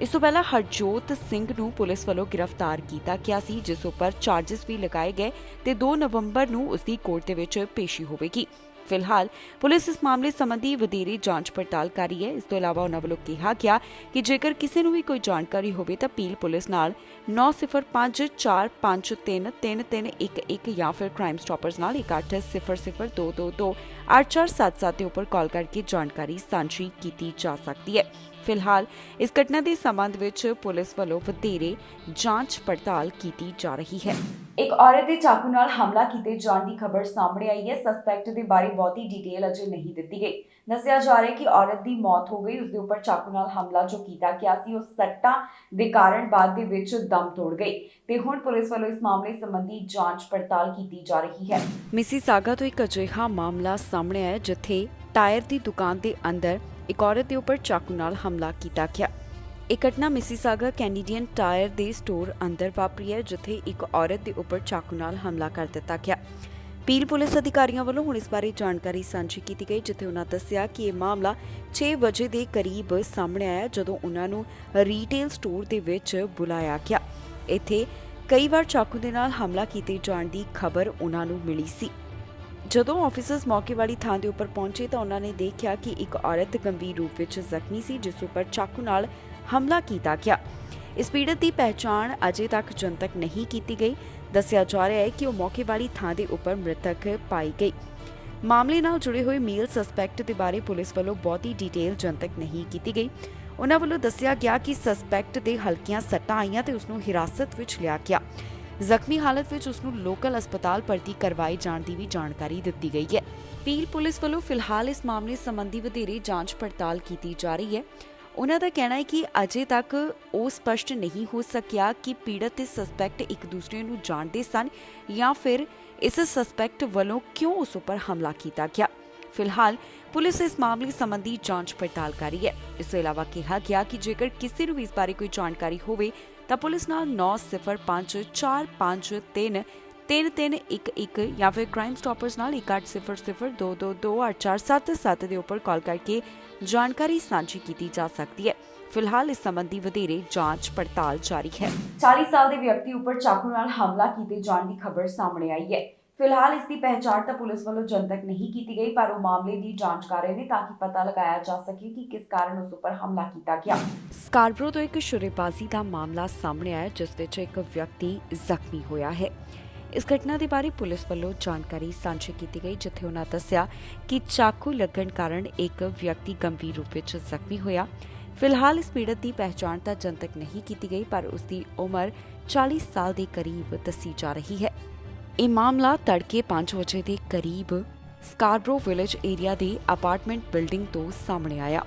ਇਸ ਤੋਂ ਪਹਿਲਾਂ ਹਰਜੋਤ ਸਿੰਘ ਨੂੰ ਪੁਲਿਸ ਵੱਲੋਂ ਗ੍ਰਿਫਤਾਰ ਕੀਤਾ ਗਿਆ ਸੀ, ਜਿਸ ਉੱਪਰ ਚਾਰਜਸ ਵੀ ਲਗਾਏ ਗਏ ਤੇ 2 ਨਵੰਬਰ ਨੂੰ ਉਸ ਦੀ ਕੋਰਟ ਦੇ ਵਿੱਚ ਪੇਸ਼ੀ ਹੋਵੇਗੀ। ਫਿਲਹਾਲ ਪੁਲਿਸ ਇਸ ਮਾਮਲੇ ਸੰਬੰਧੀ ਵਧੇਰੇ ਜਾਂਚ ਪੜਤਾਲ ਕਰ ਰਹੀ ਹੈ। ਇਸ ਤੋਂ ਇਲਾਵਾ ਉਹਨਾਂ ਵੱਲੋਂ ਕਿਹਾ ਗਿਆ ਕਿ ਜੇਕਰ ਕਿਸੇ ਨੂੰ ਵੀ ਕੋਈ ਜਾਣਕਾਰੀ ਹੋਵੇ ਤਾਂ ਪੀਲ ਪੁਲਿਸ ਨਾਲ 9054533311 ਜਾਂ ਫਿਰ ਕ੍ਰਾਈਮ ਸਟਾਪਰਸ ਨਾਲ 1800222847 ਦੇ ਉੱਪਰ ਕਾਲ ਕਰਕੇ ਜਾਣਕਾਰੀ ਸਾਂਝੀ ਕੀਤੀ ਜਾ ਸਕਦੀ ਹੈ। ਫਿਲਹਾਲ ਇਸ ਘਟਨਾ ਦੇ ਸੰਬੰਧ ਵਿੱਚ ਪੁਲਿਸ ਵੱਲੋਂ ਵਧੇਰੇ ਜਾਂਚ ਪੜਤਾਲ ਕੀਤੀ ਜਾ ਰਹੀ ਹੈ।
ਇੱਕ ਔਰਤ ਦੇ ਚਾਕੂ ਨਾਲ ਹਮਲਾ ਕੀਤੇ ਜਾਣ ਦੀ ਖਬਰ ਸਾਹਮਣੇ ਆਈ ਹੈ। ਸਸਪੈਕਟ ਦੇ ਬਾਰੇ ਬਹੁਤੀ ਡਿਟੇਲ ਅਜੇ ਨਹੀਂ ਦਿੱਤੀ ਗਈ। ਦੱਸਿਆ ਜਾ ਰਿਹਾ ਹੈ ਕਿ ਔਰਤ ਦੀ ਮੌਤ ਹੋ ਗਈ। ਉਸ ਦੇ ਉੱਪਰ ਚਾਕੂ ਨਾਲ ਹਮਲਾ ਜੋ ਕੀਤਾ ਗਿਆ ਸੀ ਉਹ ਸੱਟਾਂ ਦੇ ਕਾਰਨ ਬਾਅਦ ਦੇ ਵਿੱਚ ਦਮ ਤੋੜ ਗਈ ਤੇ ਹੁਣ ਪੁਲਿਸ ਵੱਲੋਂ ਇਸ ਮਾਮਲੇ ਸੰਬੰਧੀ ਜਾਂਚ ਪੜਤਾਲ ਕੀਤੀ ਜਾ ਰਹੀ ਹੈ।
ਮਿਸੀਸਾਗਾ ਤੋਂ ਇੱਕ ਅਜਿਹਾ ਮਾਮਲਾ ਸਾਹਮਣੇ ਆਇਆ ਜਿੱਥੇ ਟਾਇਰ ਦੀ ਦੁਕਾਨ ਦੇ ਅੰਦਰ ਇੱਕ ਔਰਤ ਦੇ ਉੱਪਰ ਚਾਕੂ ਨਾਲ ਹਮਲਾ ਕੀਤਾ ਗਿਆ। ਇਹ ਘਟਨਾ ਮਿਸੀਸਾਗਾ ਕੈਨੇਡੀਅਨ ਟਾਇਰ ਦੇ ਸਟੋਰ ਅੰਦਰ ਵਾਪਰੀ ਹੈ ਜਿੱਥੇ ਇੱਕ ਔਰਤ ਦੇ ਉੱਪਰ ਚਾਕੂ ਨਾਲ ਹਮਲਾ ਕਰ ਦਿੱਤਾ ਗਿਆ। ਪੀਲ ਪੁਲਿਸ ਅਧਿਕਾਰੀਆਂ ਵੱਲੋਂ ਹੁਣ ਇਸ ਬਾਰੇ ਜਾਣਕਾਰੀ ਸਾਂਝੀ ਕੀਤੀ ਗਈ ਜਿੱਥੇ ਉਹਨਾਂ ਦੱਸਿਆ ਕਿ ਇਹ ਮਾਮਲਾ 6 ਵਜੇ ਦੇ ਕਰੀਬ ਸਾਹਮਣੇ ਆਇਆ ਜਦੋਂ ਉਹਨਾਂ ਨੂੰ ਰੀਟੇਲ ਸਟੋਰ ਦੇ ਵਿੱਚ ਬੁਲਾਇਆ ਗਿਆ। ਇੱਥੇ ਕਈ ਵਾਰ ਚਾਕੂ ਦੇ ਨਾਲ ਹਮਲਾ ਕੀਤੇ ਜਾਣ ਦੀ ਖਬਰ ਉਹਨਾਂ ਨੂੰ ਮਿਲੀ ਸੀ। ਜਦੋਂ ਆਫੀਸਰਸ ਮੌਕੇ ਵਾਲੀ ਥਾਂ ਦੇ ਉੱਪਰ ਪਹੁੰਚੇ ਤਾਂ ਉਹਨਾਂ ਨੇ ਦੇਖਿਆ ਕਿ ਇੱਕ ਔਰਤ ਗੰਭੀਰ ਰੂਪ ਵਿੱਚ ਜ਼ਖਮੀ ਸੀ ਜਿਸ ਉੱਪਰ ਚਾਕੂ ਨਾਲ ਹਮਲਾ ਕੀਤਾ ਗਿਆ। ਇਸ ਪੀੜਤ ਦੀ ਪਹਿਚਾਣ ਅਜੇ ਤੱਕ ਜਨਤਕ ਨਹੀਂ ਕੀਤੀ ਗਈ। ਦੱਸਿਆ ਜਾ ਰਿਹਾ ਹੈ ਕਿ ਉਹ ਮੌਕੇ ਵਾਲੀ ਥਾਂ ਦੇ ਉੱਪਰ ਮ੍ਰਿਤਕ ਪਾਈ ਗਈ। ਮਾਮਲੇ ਨਾਲ ਜੁੜੇ ਹੋਏ ਮੇਲ ਸਸਪੈਕਟ ਦੇ ਬਾਰੇ ਪੁਲਿਸ ਵੱਲੋਂ ਬਹੁਤੀ ਡਿਟੇਲ ਜਨਤਕ ਨਹੀਂ ਕੀਤੀ ਗਈ। ਉਹਨਾਂ ਵੱਲੋਂ ਦੱਸਿਆ ਗਿਆ ਕਿ ਸਸਪੈਕਟ ਦੇ ਹਲਕੀਆਂ ਸੱਟਾਂ ਆਈਆਂ ਤੇ ਉਸ ਨੂੰ ਹਿਰਾਸਤ ਵਿੱਚ ਲਿਆ ਗਿਆ। ਜ਼ਖਮੀ ਹਾਲਤ ਵਿੱਚ ਉਸ ਨੂੰ ਲੋਕਲ ਹਸਪਤਾਲ ਭਰਤੀ ਕਰਵਾਏ ਜਾਣ ਦੀ ਵੀ ਜਾਣਕਾਰੀ ਦਿੱਤੀ ਗਈ ਹੈ। ਪੀਲ ਪੁਲਿਸ ਵੱਲੋਂ ਫਿਲਹਾਲ ਇਸ ਮਾਮਲੇ ਸੰਬੰਧੀ ਵਧੇਰੇ ਜਾਂਚ ਪੜਤਾਲ ਕੀਤੀ ਜਾ ਰਹੀ ਹੈ। ਉਹਨਾਂ ਦਾ ਕਹਿਣਾ ਹੈ ਕਿ ਅਜੇ ਤੱਕ ਉਹ ਸਪਸ਼ਟ ਨਹੀਂ ਹੋ ਸਕਿਆ ਕਿ ਪੀੜਤ ਤੇ ਸਸਪੈਕਟ ਇੱਕ ਦੂਸਰੇ ਨੂੰ ਜਾਣਦੇ ਸਨ ਜਾਂ ਫਿਰ ਇਸ ਸਸਪੈਕਟ ਵੱਲੋਂ ਕਿਉਂ ਉਸ ਉੱਪਰ ਹਮਲਾ ਕੀਤਾ ਗਿਆ। ਫਿਲਹਾਲ ਪੁਲਿਸ ਇਸ ਮਾਮਲੇ ਸੰਬੰਧੀ ਜਾਂਚ ਪੜਤਾਲ ਕਰ ਰਹੀ ਹੈ। ਇਸ ਤੋਂ ਇਲਾਵਾ ਕਿਹਾ ਗਿਆ ਕਿ ਜੇਕਰ ਕਿਸੇ ਨੂੰ ਵੀ ਇਸ ਬਾਰੇ ਕੋਈ ਜਾਣਕਾਰੀ ਹੋਵੇ ਤਾਂ ਪੁਲਿਸ ਨਾਲ 9054533311 ਜਾਂ ਫਿਰ ਕ੍ਰਾਈਮ ਸਟਾਪਰਸ ਨਾਲ 1800222847 ਦੇ ਉੱਪਰ ਕਾਲ ਕਰਕੇ ਜਾਣਕਾਰੀ ਸਾਂਝੀ ਕੀਤੀ ਜਾ ਸਕਦੀ ਹੈ। ਫਿਲਹਾਲ ਇਸ ਸੰਬੰਧੀ ਵਧੇਰੇ ਜਾਂਚ ਪੜਤਾਲ ਜਾਰੀ ਹੈ।
40 ਸਾਲ ਦੇ ਵਿਅਕਤੀ ਉੱਪਰ ਚਾਕੂ ਨਾਲ ਹਮਲਾ ਕੀਤੇ ਜਾਣ ਦੀ ਖਬਰ ਸਾਹਮਣੇ ਆਈ ਹੈ। ਫਿਲਹਾਲ ਇਸ ਦੀ ਪਹਿਚਾਣ ਤਾਂ ਪੁਲਿਸ ਵੱਲੋਂ ਜਨਤਕ ਨਹੀਂ ਕੀਤੀ ਗਈ ਪਰ ਉਹ ਮਾਮਲੇ ਦੀ ਜਾਂਚ ਕਰ ਰਹੇ ਨੇ ਤਾਂ ਕਿ ਪਤਾ ਲਗਾਇਆ ਜਾ ਸਕੇ ਕਿ ਕਿਸ ਕਾਰਨ ਉਸ ਉੱਪਰ ਹਮਲਾ ਕੀਤਾ ਗਿਆ।
ਸਕਾਰਬਰੋ ਤੋਂ ਇੱਕ ਸ਼ੁਰੇਬਾਜ਼ੀ ਦਾ ਮਾਮਲਾ ਸਾਹਮਣੇ ਆਇਆ ਜਿਸ ਵਿੱਚ ਇੱਕ ਵਿਅਕਤੀ ਜ਼ਖਮੀ ਹੋਇਆ ਹੈ। ਇਸ ਘਟਨਾ ਦੇ ਬਾਰੇ ਪੁਲਿਸ ਵੱਲੋਂ ਜਾਣਕਾਰੀ ਸਾਂਝੀ ਕੀਤੀ ਗਈ ਜਿੱਥੇ ਉਹਨਾਂ ਦੱਸਿਆ ਕਿ ਚਾਕੂ ਲੱਗਣ ਕਾਰਨ ਇੱਕ ਵਿਅਕਤੀ ਗੰਭੀਰ ਰੂਪ ਵਿੱਚ ਜ਼ਖਮੀ ਹੋਇਆ। ਫਿਲਹਾਲ ਇਸ ਪੀੜਤ ਦੀ ਪਹਿਚਾਣ ਤਾਂ ਜਨਤਕ ਨਹੀਂ ਕੀਤੀ ਗਈ ਪਰ ਉਸ ਦੀ ਉਮਰ 40 ਸਾਲ ਦੇ ਕਰੀਬ ਦੱਸੀ ਜਾ ਰਹੀ ਹੈ। ਇਹ ਮਾਮਲਾ ਤੜਕੇ 5 ਵਜੇ ਦੇ ਕਰੀਬ ਸਕਾਰਬਰੋ ਵਿਲੇਜ ਏਰੀਆ ਦੇ ਅਪਾਰਟਮੈਂਟ ਬਿਲਡਿੰਗ ਤੋਂ ਸਾਹਮਣੇ ਆਇਆ।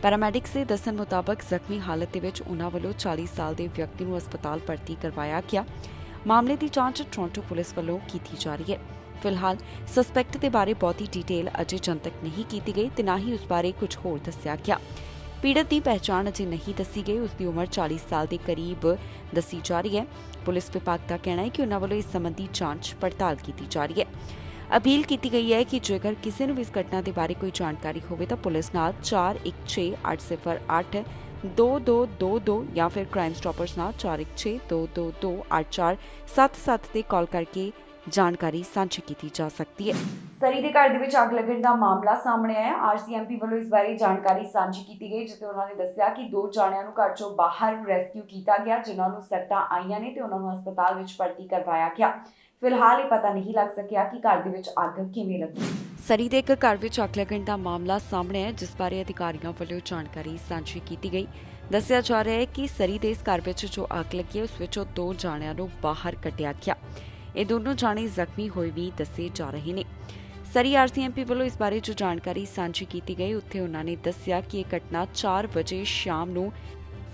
ਪੈਰਾਮੈਡਿਕਸ ਦੇ ਦੱਸਣ ਮੁਤਾਬਕ ਜ਼ਖਮੀ ਹਾਲਤ ਦੇ ਵਿੱਚ ਉਹਨਾਂ ਵੱਲੋਂ 40 ਸਾਲ ਦੇ ਵਿਅਕਤੀ ਨੂੰ ਹਸਪਤਾਲ ਭਰਤੀ ਕਰਵਾਇਆ ਗਿਆ। ਮਾਮਲੇ ਦੀ ਜਾਂਚ ਟੋਰਾਂਟੋ ਪੁਲਿਸ ਵੱਲੋਂ ਕੀਤੀ ਜਾ ਰਹੀ ਹੈ। ਫਿਲਹਾਲ ਸਸਪੈਕਟ ਦੇ ਬਾਰੇ ਬਹੁਤੀ ਡਿਟੇਲ ਅਜੇ ਜਨਤਕ ਨਹੀਂ ਕੀਤੀ ਗਈ ਤੇ ਨਾ ਹੀ ਉਸ ਬਾਰੇ ਕੁਝ ਹੋਰ ਦੱਸਿਆ ਗਿਆ। ਪੀੜਤ ਦੀ ਪਹਿਚਾਣ ਅਜੇ ਨਹੀਂ ਦੱਸੀ ਗਈ। ਉਸ ਦੀ ਉਮਰ 40 ਸਾਲ ਦੇ ਕਰੀਬ ਦੱਸੀ ਜਾ ਰਹੀ ਹੈ। ਪੁਲਿਸ ਵਿਭਾਗ ਦਾ ਕਹਿਣਾ ਹੈ ਕਿ ਉਹਨਾਂ ਵੱਲੋਂ ਇਸ ਸੰਬੰਧੀ ਜਾਂਚ ਪੜਤਾਲ ਕੀਤੀ ਜਾ ਰਹੀ ਹੈ। ਅਪੀਲ ਕੀਤੀ ਗਈ ਹੈ ਕਿ ਜੇਕਰ ਕਿਸੇ ਨੂੰ ਇਸ ਘਟਨਾ ਦੇ ਬਾਰੇ ਕੋਈ ਜਾਣਕਾਰੀ ਹੋਵੇ ਤਾਂ ਪੁਲਿਸ ਨਾਲ 4168082222 ਜਾਂ ਫਿਰ ਕ੍ਰਾਈਮ ਸਟਾਪਰਸ ਨਾਲ 4162228477 ਤੇ ਕਾਲ ਕਰਕੇ ਜਾਣਕਾਰੀ ਸਾਂਝੀ ਕੀਤੀ ਜਾ ਸਕਦੀ ਹੈ।
ਸਰੀ ਦੇ ਘਰ ਦੇ ਵਿੱਚ ਅੱਗ ਲੱਗਣ ਦਾ ਮਾਮਲਾ ਸਾਹਮਣੇ ਆਇਆ। ਆਰਸੀਐਮਪੀ ਵੱਲੋਂ ਇਸ ਬਾਰੇ ਜਾਣਕਾਰੀ ਸਾਂਝੀ ਕੀਤੀ ਗਈ ਜਿੱਥੇ ਉਹਨਾਂ ਨੇ ਦੱਸਿਆ ਕਿ 2 ਜਾਣਿਆਂ ਨੂੰ ਘਰ ਚੋਂ ਬਾਹਰ ਰੈਸਕਿਊ ਕੀਤਾ ਗਿਆ ਜਿਨ੍ਹਾਂ ਨੂੰ ਸੱਟਾਂ ਆਈਆਂ ਨੇ ਤੇ ਉਹਨਾਂ ਨੂੰ ਹਸਪਤਾਲ ਵਿੱਚ ਭਰਤੀ ਕਰਵਾਇਆ ਗਿਆ। ਫਿਲਹਾਲ ਇਹ ਪਤਾ ਨਹੀਂ ਲੱਗ ਸਕਿਆ ਕਿ ਘਰ ਦੇ ਵਿੱਚ ਅੱਗ ਕਿਵੇਂ ਲੱਗੀ।
ਸਰੀ ਦੇ ਇੱਕ ਘਰ ਵਿੱਚ ਅੱਗ ਲੱਗਣ ਦਾ ਮਾਮਲਾ ਸਾਹਮਣੇ ਹੈ ਜਿਸ ਬਾਰੇ ਅਧਿਕਾਰੀਆਂ ਵੱਲੋਂ ਜਾਣਕਾਰੀ ਸਾਂਝੀ ਕੀਤੀ ਗਈ। ਦੱਸਿਆ ਜਾ ਰਿਹਾ ਹੈ ਕਿ ਸਰੀ ਦੇ ਇਸ ਘਰ ਵਿੱਚ ਜੋ ਅੱਗ ਲੱਗੀ ਹੈ ਉਸ ਵਿੱਚੋਂ 2 ਜਾਣਿਆਂ ਨੂੰ ਬਾਹਰ ਕੱਢਿਆ ਗਿਆ। ਇਹ ਦੋਨੋਂ ਜਾਣੇ ਜ਼ਖਮੀ ਹੋਏ ਵੀ ਦੱਸੇ ਜਾ ਰਹੇ ਨੇ। ਸਰੀ ਆਰਸੀਐਮਪੀ ਵੱਲੋਂ ਇਸ ਬਾਰੇ ਜੋ ਜਾਣਕਾਰੀ ਸਾਂਝੀ ਕੀਤੀ ਗਈ ਉੱਥੇ ਉਹਨਾਂ ਨੇ ਦੱਸਿਆ ਕਿ ਇਹ ਘਟਨਾ 4 ਵਜੇ ਸ਼ਾਮ ਨੂੰ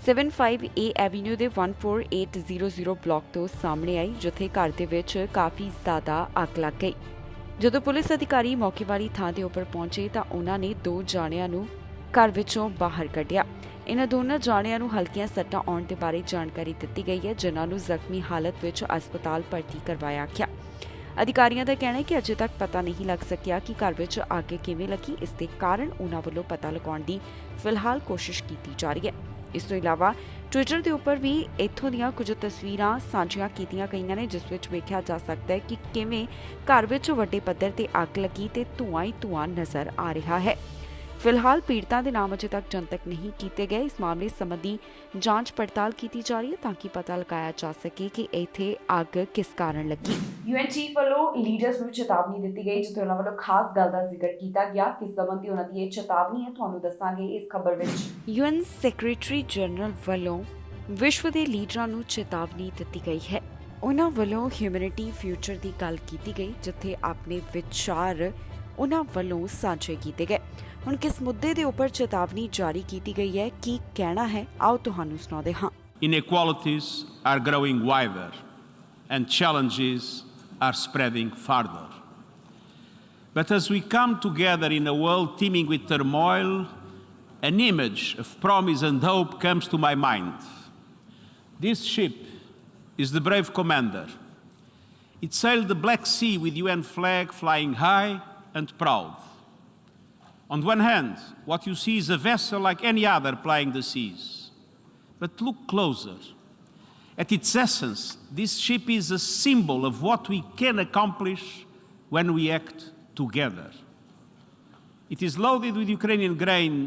75A ਐਵੀਨਿਊ ਦੇ 14800 ਬਲਾਕ ਤੋਂ ਸਾਹਮਣੇ ਆਈ ਜਿੱਥੇ ਘਰ ਦੇ ਵਿੱਚ ਕਾਫੀ ਜ਼ਿਆਦਾ ਅੱਗ ਲੱਗ ਗਈ। ਜਦੋਂ ਪੁਲਿਸ ਅਧਿਕਾਰੀ ਮੌਕੇ ਵਾਲੀ ਥਾਂ ਦੇ ਉੱਪਰ ਪਹੁੰਚੇ ਤਾਂ ਉਹਨਾਂ ਨੇ 2 ਜਾਣਿਆਂ ਨੂੰ ਘਰ ਵਿੱਚੋਂ ਬਾਹਰ ਕੱਢਿਆ। ਇਹਨਾਂ ਦੋਨਾਂ ਜਾਣਿਆਂ ਨੂੰ ਹਲਕੀਆਂ ਸੱਟਾਂ ਆਉਣ ਦੇ ਬਾਰੇ ਜਾਣਕਾਰੀ ਦਿੱਤੀ ਗਈ ਹੈ ਜਿਨ੍ਹਾਂ ਨੂੰ ਜ਼ਖਮੀ ਹਾਲਤ ਵਿੱਚ ਹਸਪਤਾਲ ਭਰਤੀ ਕਰਵਾਇਆ ਗਿਆ। ਅਧਿਕਾਰੀਆਂ ਦਾ ਕਹਿਣਾ ਹੈ ਕਿ ਅਜੇ ਤੱਕ ਪਤਾ ਨਹੀਂ ਲੱਗ ਸਕਿਆ ਕਿ ਘਰ ਵਿੱਚ ਅੱਗ ਕਿਵੇਂ ਲੱਗੀ। ਇਸ ਦੇ ਕਾਰਨ ਉਹਨਾਂ ਵੱਲੋਂ ਪਤਾ ਲਗਾਉਣ ਦੀ ਫਿਲਹਾਲ ਕੋਸ਼ਿਸ਼ ਕੀਤੀ ਜਾ ਰਹੀ ਹੈ। ਇਸ ਤੋਂ ਇਲਾਵਾ ਟਵਿੱਟਰ ਦੇ ਉੱਪਰ ਵੀ ਇੱਥੋਂ ਦੀਆਂ ਕੁਝ ਤਸਵੀਰਾਂ ਸਾਂਝੀਆਂ ਕੀਤੀਆਂ ਗਈਆਂ ਨੇ, ਜਿਸ ਵਿੱਚ ਵੇਖਿਆ ਜਾ ਸਕਦਾ ਹੈ ਕਿ ਕਿਵੇਂ ਘਰ ਵਿੱਚ ਵੱਡੇ ਪੱਧਰ ਤੇ ਅੱਗ ਲੱਗੀ ਤੇ ਧੂੰਆਂ ਹੀ ਧੂੰਆਂ ਨਜ਼ਰ ਆ ਰਿਹਾ ਹੈ। ਫਿਲਹਾਲ ਪੀੜਤਾਂ ਦੇ ਨਾਮ ਅਜੇ ਤੱਕ ਜਨਤਕ ਨਹੀਂ ਕੀਤੇ ਗਏ। ਇਸ ਮਾਮਲੇ ਸੰਬੰਧੀ ਜਾਂਚ ਪੜਤਾਲ ਕੀਤੀ ਜਾ ਰਹੀ ਹੈ ਤਾਂ ਕਿ ਪਤਾ ਲਗਾਇਆ ਜਾ ਸਕੇ ਕਿ ਇੱਥੇ ਅੱਗ ਕਿਸ ਕਾਰਨ ਲੱਗੀ।
ਯੂਐਨ ਚੀਫ ਵੱਲੋਂ ਲੀਡਰਸ ਨੂੰ ਚੇਤਾਵਨੀ ਦਿੱਤੀ ਗਈ, ਜਿੱਥੇ ਉਹਨਾਂ ਵੱਲੋਂ ਖਾਸ ਗੱਲ ਦਾ ਜ਼ਿਕਰ ਕੀਤਾ ਗਿਆ। ਕਿਸ ਸੰਬੰਧੀ ਉਹਨਾਂ ਦੀ ਇਹ ਚੇਤਾਵਨੀ ਹੈ ਤੁਹਾਨੂੰ ਦੱਸਾਂਗੇ ਇਸ ਖਬਰ ਵਿੱਚ।
ਯੂਐਨ ਸੈਕਟਰੀ ਜਨਰਲ ਵੱਲੋਂ ਵਿਸ਼ਵ ਦੇ ਲੀਡਰਾਂ ਨੂੰ ਚੇਤਾਵਨੀ ਦਿੱਤੀ ਗਈ ਹੈ। ਉਹਨਾਂ ਵੱਲੋਂ ਹਿਊਮੈਨਿਟੀ ਫਿਊਚਰ ਦੀ ਗੱਲ ਕੀਤੀ ਗਈ, ਜਿੱਥੇ ਆਪਣੇ ਵਿਚਾਰ ਉਹਨਾਂ ਵੱਲੋਂ ਸਾਂਝੇ ਕੀਤੇ ਗਏ। ਹੁਣ ਕਿਸ ਮੁੱਦੇ ਦੇ ਉੱਪਰ ਚੇਤਾਵਨੀ ਜਾਰੀ ਕੀਤੀ ਗਈ ਹੈ, ਕੀ ਕਹਿਣਾ ਹੈ, ਆਓ ਤੁਹਾਨੂੰ ਸੁਣਾਉਂਦੇ ਹਾਂ।
Inequalities are growing wider and challenges are spreading farther. But as we come together in a world teeming with turmoil, an image of promise and hope comes to my mind. This ship is the brave commander. It sailed the Black Sea with UN flag flying high and proud. On one hand, what you see is a vessel like any other plying the seas. But look closer. At its essence, this ship is a symbol of what we can accomplish when we act together. It is loaded with Ukrainian grain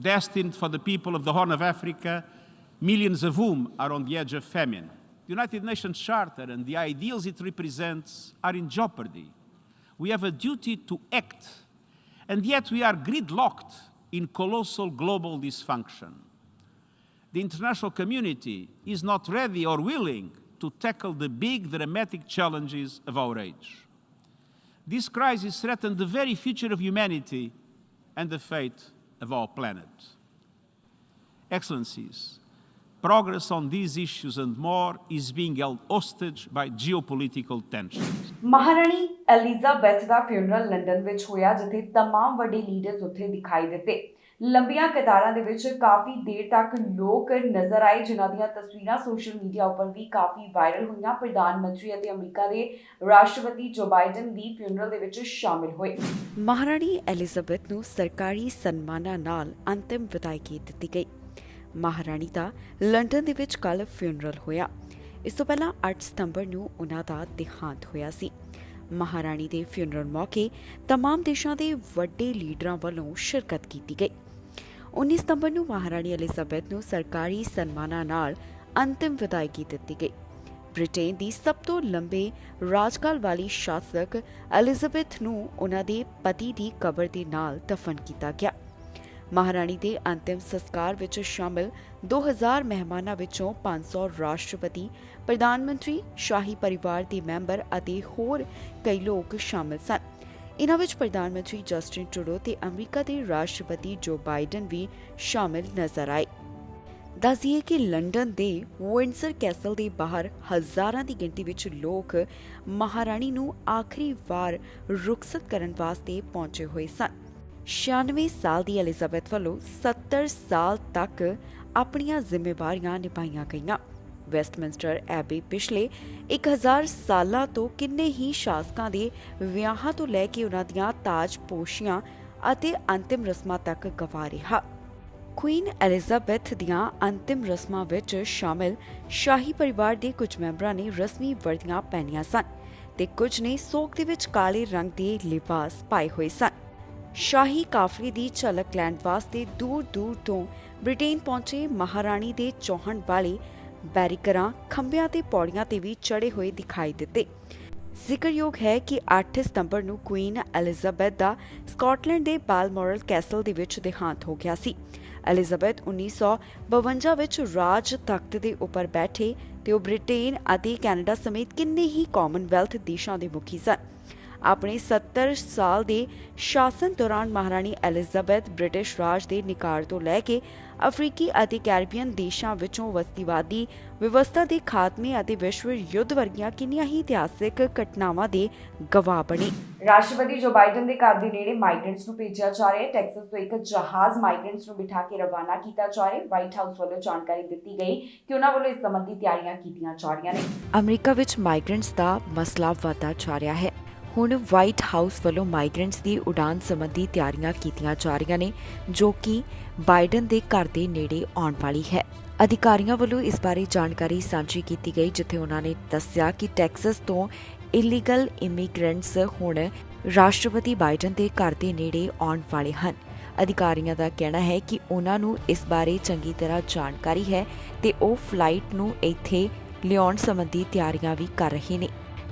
destined for the people of the Horn of Africa, millions of whom are on the edge of famine. The United Nations Charter and the ideals it represents are in jeopardy. We have a duty to act, and yet we are gridlocked in colossal global dysfunction. The international community is not ready or willing to tackle the big, dramatic challenges of our age. This crisis threatens the very future of humanity and the fate of our planet. Excellencies, progress on these issues and more is being held hostage by geopolitical tensions.
Maharani Elizabeth the funeral London ਵਿੱਚ ਹੋਇਆ, ਜਿੱਥੇ तमाम ਵੱਡੇ leaders ਉੱਥੇ ਦਿਖਾਈ ਦਿੱਤੇ। ਲੰਬੀਆਂ ਕਤਾਰਾਂ ਦੇ ਵਿੱਚ ਕਾਫੀ ਦੇਰ ਤੱਕ ਲੋਕ ਨਜ਼ਰ ਆਏ, ਜਿਨ੍ਹਾਂ ਦੀਆਂ ਤਸਵੀਰਾਂ ਸੋਸ਼ਲ ਮੀਡੀਆ ਉੱਪਰ ਵੀ ਕਾਫੀ ਵਾਇਰਲ ਹੋਈਆਂ। ਪ੍ਰਧਾਨ ਮੰਤਰੀ ਅਤੇ ਅਮਰੀਕਾ ਦੇ ਰਾਸ਼ਟਰਪਤੀ ਜੋ ਬਾਈਡਨ ਵੀ ਫਿਊਨਰਲ ਦੇ ਵਿੱਚ ਸ਼ਾਮਿਲ ਹੋਏ।
ਮਹਾਰਾਣੀ ਐਲਿਜ਼ਾਬੈਥ ਨੂੰ ਸਰਕਾਰੀ ਸਨਮਾਨਾਂ ਨਾਲ ਅੰਤਿਮ ਵਿਦਾਇਗੀ ਦਿੱਤੀ ਗਈ। ਮਹਾਰਾਣੀ ਦਾ ਲੰਡਨ ਦੇ ਵਿੱਚ ਕੱਲ੍ਹ ਫਿਊਨਰਲ ਹੋਇਆ। ਇਸ ਤੋਂ ਪਹਿਲਾਂ 8 ਸਤੰਬਰ ਨੂੰ ਉਹਨਾਂ ਦਾ ਦੇਹਾਂਤ ਹੋਇਆ ਸੀ। ਮਹਾਰਾਣੀ ਦੇ ਫਿਊਨਰਲ ਮੌਕੇ तमाम ਦੇਸ਼ਾਂ ਦੇ ਵੱਡੇ ਲੀਡਰਾਂ ਵੱਲੋਂ ਸ਼ਿਰਕਤ ਕੀਤੀ ਗਈ। 19 ਸਤੰਬਰ ਨੂੰ ਮਹਾਰਾਣੀ ਐਲਿਜ਼ਾਬੈਥ ਨੂੰ ਸਰਕਾਰੀ ਸਨਮਾਨਾਂ ਨਾਲ ਅੰਤਿਮ ਵਿਦਾਇਗੀ ਦਿੱਤੀ ਗਈ। ਬ੍ਰਿਟੇਨ ਦੀ ਸਭ ਤੋਂ ਲੰਬੇ ਰਾਜਕਾਲ ਵਾਲੀ ਸ਼ਾਸਕ ਐਲਿਜ਼ਾਬੈਥ ਨੂੰ ਉਹਨਾਂ ਦੇ ਪਤੀ ਦੀ ਕਬਰ ਦੇ ਨਾਲ ਦਫਨ ਕੀਤਾ ਗਿਆ। ਮਹਾਰਾਣੀ ਦੇ ਅੰਤਿਮ ਸੰਸਕਾਰ ਵਿੱਚ ਸ਼ਾਮਿਲ 2000 ਮਹਿਮਾਨਾਂ ਵਿੱਚੋਂ 500 ਰਾਸ਼ਟਰਪਤੀ, ਪ੍ਰਧਾਨ ਮੰਤਰੀ, ਸ਼ਾਹੀ ਪਰਿਵਾਰ ਦੇ ਮੈਂਬਰ ਅਤੇ ਹੋਰ ਕਈ ਲੋਕ ਸ਼ਾਮਿਲ ਸਨ। ਇਨ੍ਹਾਂ ਵਿੱਚ ਪ੍ਰਧਾਨ ਮੰਤਰੀ ਜਸਟਿਨ ਟਰੂਡੋ ਤੇ ਅਮਰੀਕਾ ਦੇ ਰਾਸ਼ਟਰਪਤੀ ਜੋ ਬਾਈਡਨ ਵੀ ਸ਼ਾਮਿਲ ਨਜ਼ਰ ਆਏ। ਦੱਸ ਦਈਏ ਕਿ ਲੰਡਨ ਦੇ ਵਿੰਡਸਰ ਕੈਸਲ ਦੇ ਬਾਹਰ ਹਜ਼ਾਰਾਂ ਦੀ ਗਿਣਤੀ ਵਿੱਚ ਲੋਕ ਮਹਾਰਾਣੀ ਨੂੰ ਆਖਰੀ ਵਾਰ ਰੁਖਸਤ ਕਰਨ ਵਾਸਤੇ ਪਹੁੰਚੇ ਹੋਏ ਸਨ। 96 ਸਾਲ ਦੀ ਐਲਿਜ਼ਾਬੈਥ ਵੱਲੋਂ 70 ਸਾਲ ਤੱਕ ਆਪਣੀਆਂ ਜ਼ਿੰਮੇਵਾਰੀਆਂ ਨਿਭਾਈਆਂ ਗਈਆਂ। ਵੈਸਟਮਿੰਸਟਰ ਐਬੀ ਪਿਛਲੇ 1000 ਸਾਲਾਂ ਤੋਂ ਕਿੰਨੇ ਹੀ ਸ਼ਾਸਕਾਂ ਦੇ ਵਿਆਹਾਂ ਤੋਂ ਲੈ ਕੇ ਉਹਨਾਂ ਦੀਆਂ ਤਾਜਪੋਸ਼ੀਆਂ ਅਤੇ ਅੰਤਿਮ ਰਸਮਾਂ ਤੱਕ ਗਵਾ ਰਿਹਾ। ਕੁਈਨ ਐਲਿਜ਼ਾਬੈਥ ਦੀਆਂ ਅੰਤਿਮ ਰਸਮਾਂ ਵਿੱਚ ਸ਼ਾਮਿਲ ਸ਼ਾਹੀ ਪਰਿਵਾਰ ਦੇ ਕੁਝ ਮੈਂਬਰਾਂ ਨੇ ਰਸਮੀ ਵਰਦੀਆਂ ਪਹਿਨੀਆਂ ਸਨ ਤੇ ਕੁਝ ਨੇ ਸੋਗ ਦੇ ਵਿੱਚ ਕਾਲੇ ਰੰਗ ਦੇ ਲਿਬਾਸ ਪਾਏ ਹੋਏ ਸਨ। ਸ਼ਾਹੀ ਕਾਫਲੇ ਦੀ ਝਲਕ ਲੈਣ ਵਾਸਤੇ ਦੂਰ-ਦੂਰ ਤੋਂ ਬ੍ਰਿਟੇਨ ਪਹੁੰਚੇ ਮਹਾਰਾਣੀ ਦੇ ਚੌਹਣ ਵਾਲੇ ਬੈਰੀਕਰਾਂ ਖੰਭਿਆਂ ਤੇ ਪੌੜੀਆਂ ਤੇ ਵੀ ਚੜੇ ਹੋਏ ਦਿਖਾਈ ਦਿੱਤੇ। ਜ਼ਿਕਰਯੋਗ ਹੈ ਕਿ 8 ਸਤੰਬਰ ਨੂੰ ਕੁਈਨ ਐਲਿਜ਼ਾਬੈਥ ਦਾ ਸਕਾਟਲੈਂਡ ਦੇ ਬਾਲਮੋਰਲ ਕੈਸਲ ਦੇ ਵਿੱਚ ਦੇਹਾਂਤ ਹੋ ਗਿਆ ਸੀ। ਐਲਿਜ਼ਾਬੈਥ 1952 ਵਿੱਚ ਰਾਜ ਤਖਤ ਦੇ ਉੱਪਰ ਬੈਠੇ ਤੇ ਉਹ ਬ੍ਰਿਟੇਨ ਅਤੇ ਕੈਨੇਡਾ ਸਮੇਤ ਕਿੰਨੇ ਹੀ ਕਾਮਨਵੈਲਥ ਦੇਸ਼ਾਂ ਦੇ ਮੁਖੀ ਸਨ। ਆਪਣੇ 70 ਸਾਲ ਦੇ ਸ਼ਾਸਨ ਦੌਰਾਨ ਮਹਾਰਾਣੀ ਐਲਿਜ਼ਾਬੈਥ ਬ੍ਰਿਟਿਸ਼ ਰਾਜ ਦੇ ਨਿਕਾਲ ਤੋਂ ਲੈ ਕੇ ਅਫਰੀਕੀ ਅਤੇ ਕੈਰੀਬੀਅਨ ਦੇਸ਼ਾਂ ਵਿੱਚੋਂ ਵਸਤੀਵਾਦੀ ਵਿਵਸਥਾ ਦੇ ਖਾਤਮੇ ਅਤੇ ਵਿਸ਼ਵ ਯੁੱਧ ਵਰਗੀਆਂ ਕਿੰਨੀਆਂ ਹੀ ਇਤਿਹਾਸਿਕ ਘਟਨਾਵਾਂ ਦੇ ਗਵਾਹ ਬਣੀ।
ਰਾਸ਼ਟਰਪਤੀ ਜੋ ਬਾਈਡਨ ਦੇ ਘਰ ਦੇ ਨੇੜੇ ਮਾਈਗ੍ਰੈਂਟਸ ਨੂੰ ਭੇਜਿਆ ਜਾ ਰਿਹਾ ਹੈ। ਟੈਕਸਸ ਤੋਂ ਇੱਕ ਜਹਾਜ਼ ਮਾਈਗ੍ਰੈਂਟਸ ਨੂੰ ਬਿਠਾ ਕੇ ਰਵਾਨਾ ਕੀਤਾ ਜਾ ਰਿਹਾ ਹੈ। ਵਾਈਟ ਹਾਊਸ ਵੱਲੋਂ ਜਾਣਕਾਰੀ ਦਿੱਤੀ ਗਈ ਕਿ ਉਹਨਾਂ ਵੱਲੋਂ ਇਸ ਸੰਬੰਧੀ ਤਿਆਰੀਆਂ ਕੀਤੀਆਂ ਜਾ ਰਹੀਆਂ ਨੇ।
ਅਮਰੀਕਾ ਵਿੱਚ ਮਾਈਗ੍ਰੈਂਟਸ ਦਾ ਮਸਲਾ ਵਧਦਾ ਜਾ ਰਿਹਾ ਹੈ। ਹੁਣ ਵਾਈਟ ਹਾਊਸ ਵੱਲੋਂ ਮਾਈਗ੍ਰੈਂਟਸ ਦੀ ਉਡਾਨ ਸੰਬੰਧੀ ਤਿਆਰੀਆਂ ਕੀਤੀਆਂ ਜਾ ਰਹੀਆਂ ਨੇ, ਜੋ ਕਿ ਬਾਈਡਨ ਦੇ ਘਰ ਦੇ ਨੇੜੇ ਆਉਣ ਵਾਲੀ ਹੈ। ਅਧਿਕਾਰੀਆਂ ਵੱਲੋਂ ਇਸ ਬਾਰੇ ਜਾਣਕਾਰੀ ਸਾਂਝੀ ਕੀਤੀ ਗਈ, ਜਿੱਥੇ ਉਹਨਾਂ ਨੇ ਦੱਸਿਆ ਕਿ ਟੈਕਸਸ ਤੋਂ ਇਲੀਗਲ ਇਮੀਗ੍ਰੈਂਟਸ ਹੁਣ ਰਾਸ਼ਟਰਪਤੀ ਬਾਈਡਨ ਦੇ ਘਰ ਦੇ ਨੇੜੇ ਆਉਣ ਵਾਲੇ ਹਨ। ਅਧਿਕਾਰੀਆਂ ਦਾ ਕਹਿਣਾ ਹੈ ਕਿ ਉਹਨਾਂ ਨੂੰ ਇਸ ਬਾਰੇ ਚੰਗੀ ਤਰ੍ਹਾਂ ਜਾਣਕਾਰੀ ਹੈ ਤੇ ਉਹ ਫਲਾਈਟ ਨੂੰ ਇੱਥੇ ਲਿਆਉਣ ਸੰਬੰਧੀ ਤਿਆਰੀਆਂ ਵੀ ਕਰ ਰਹੇ ਨੇ।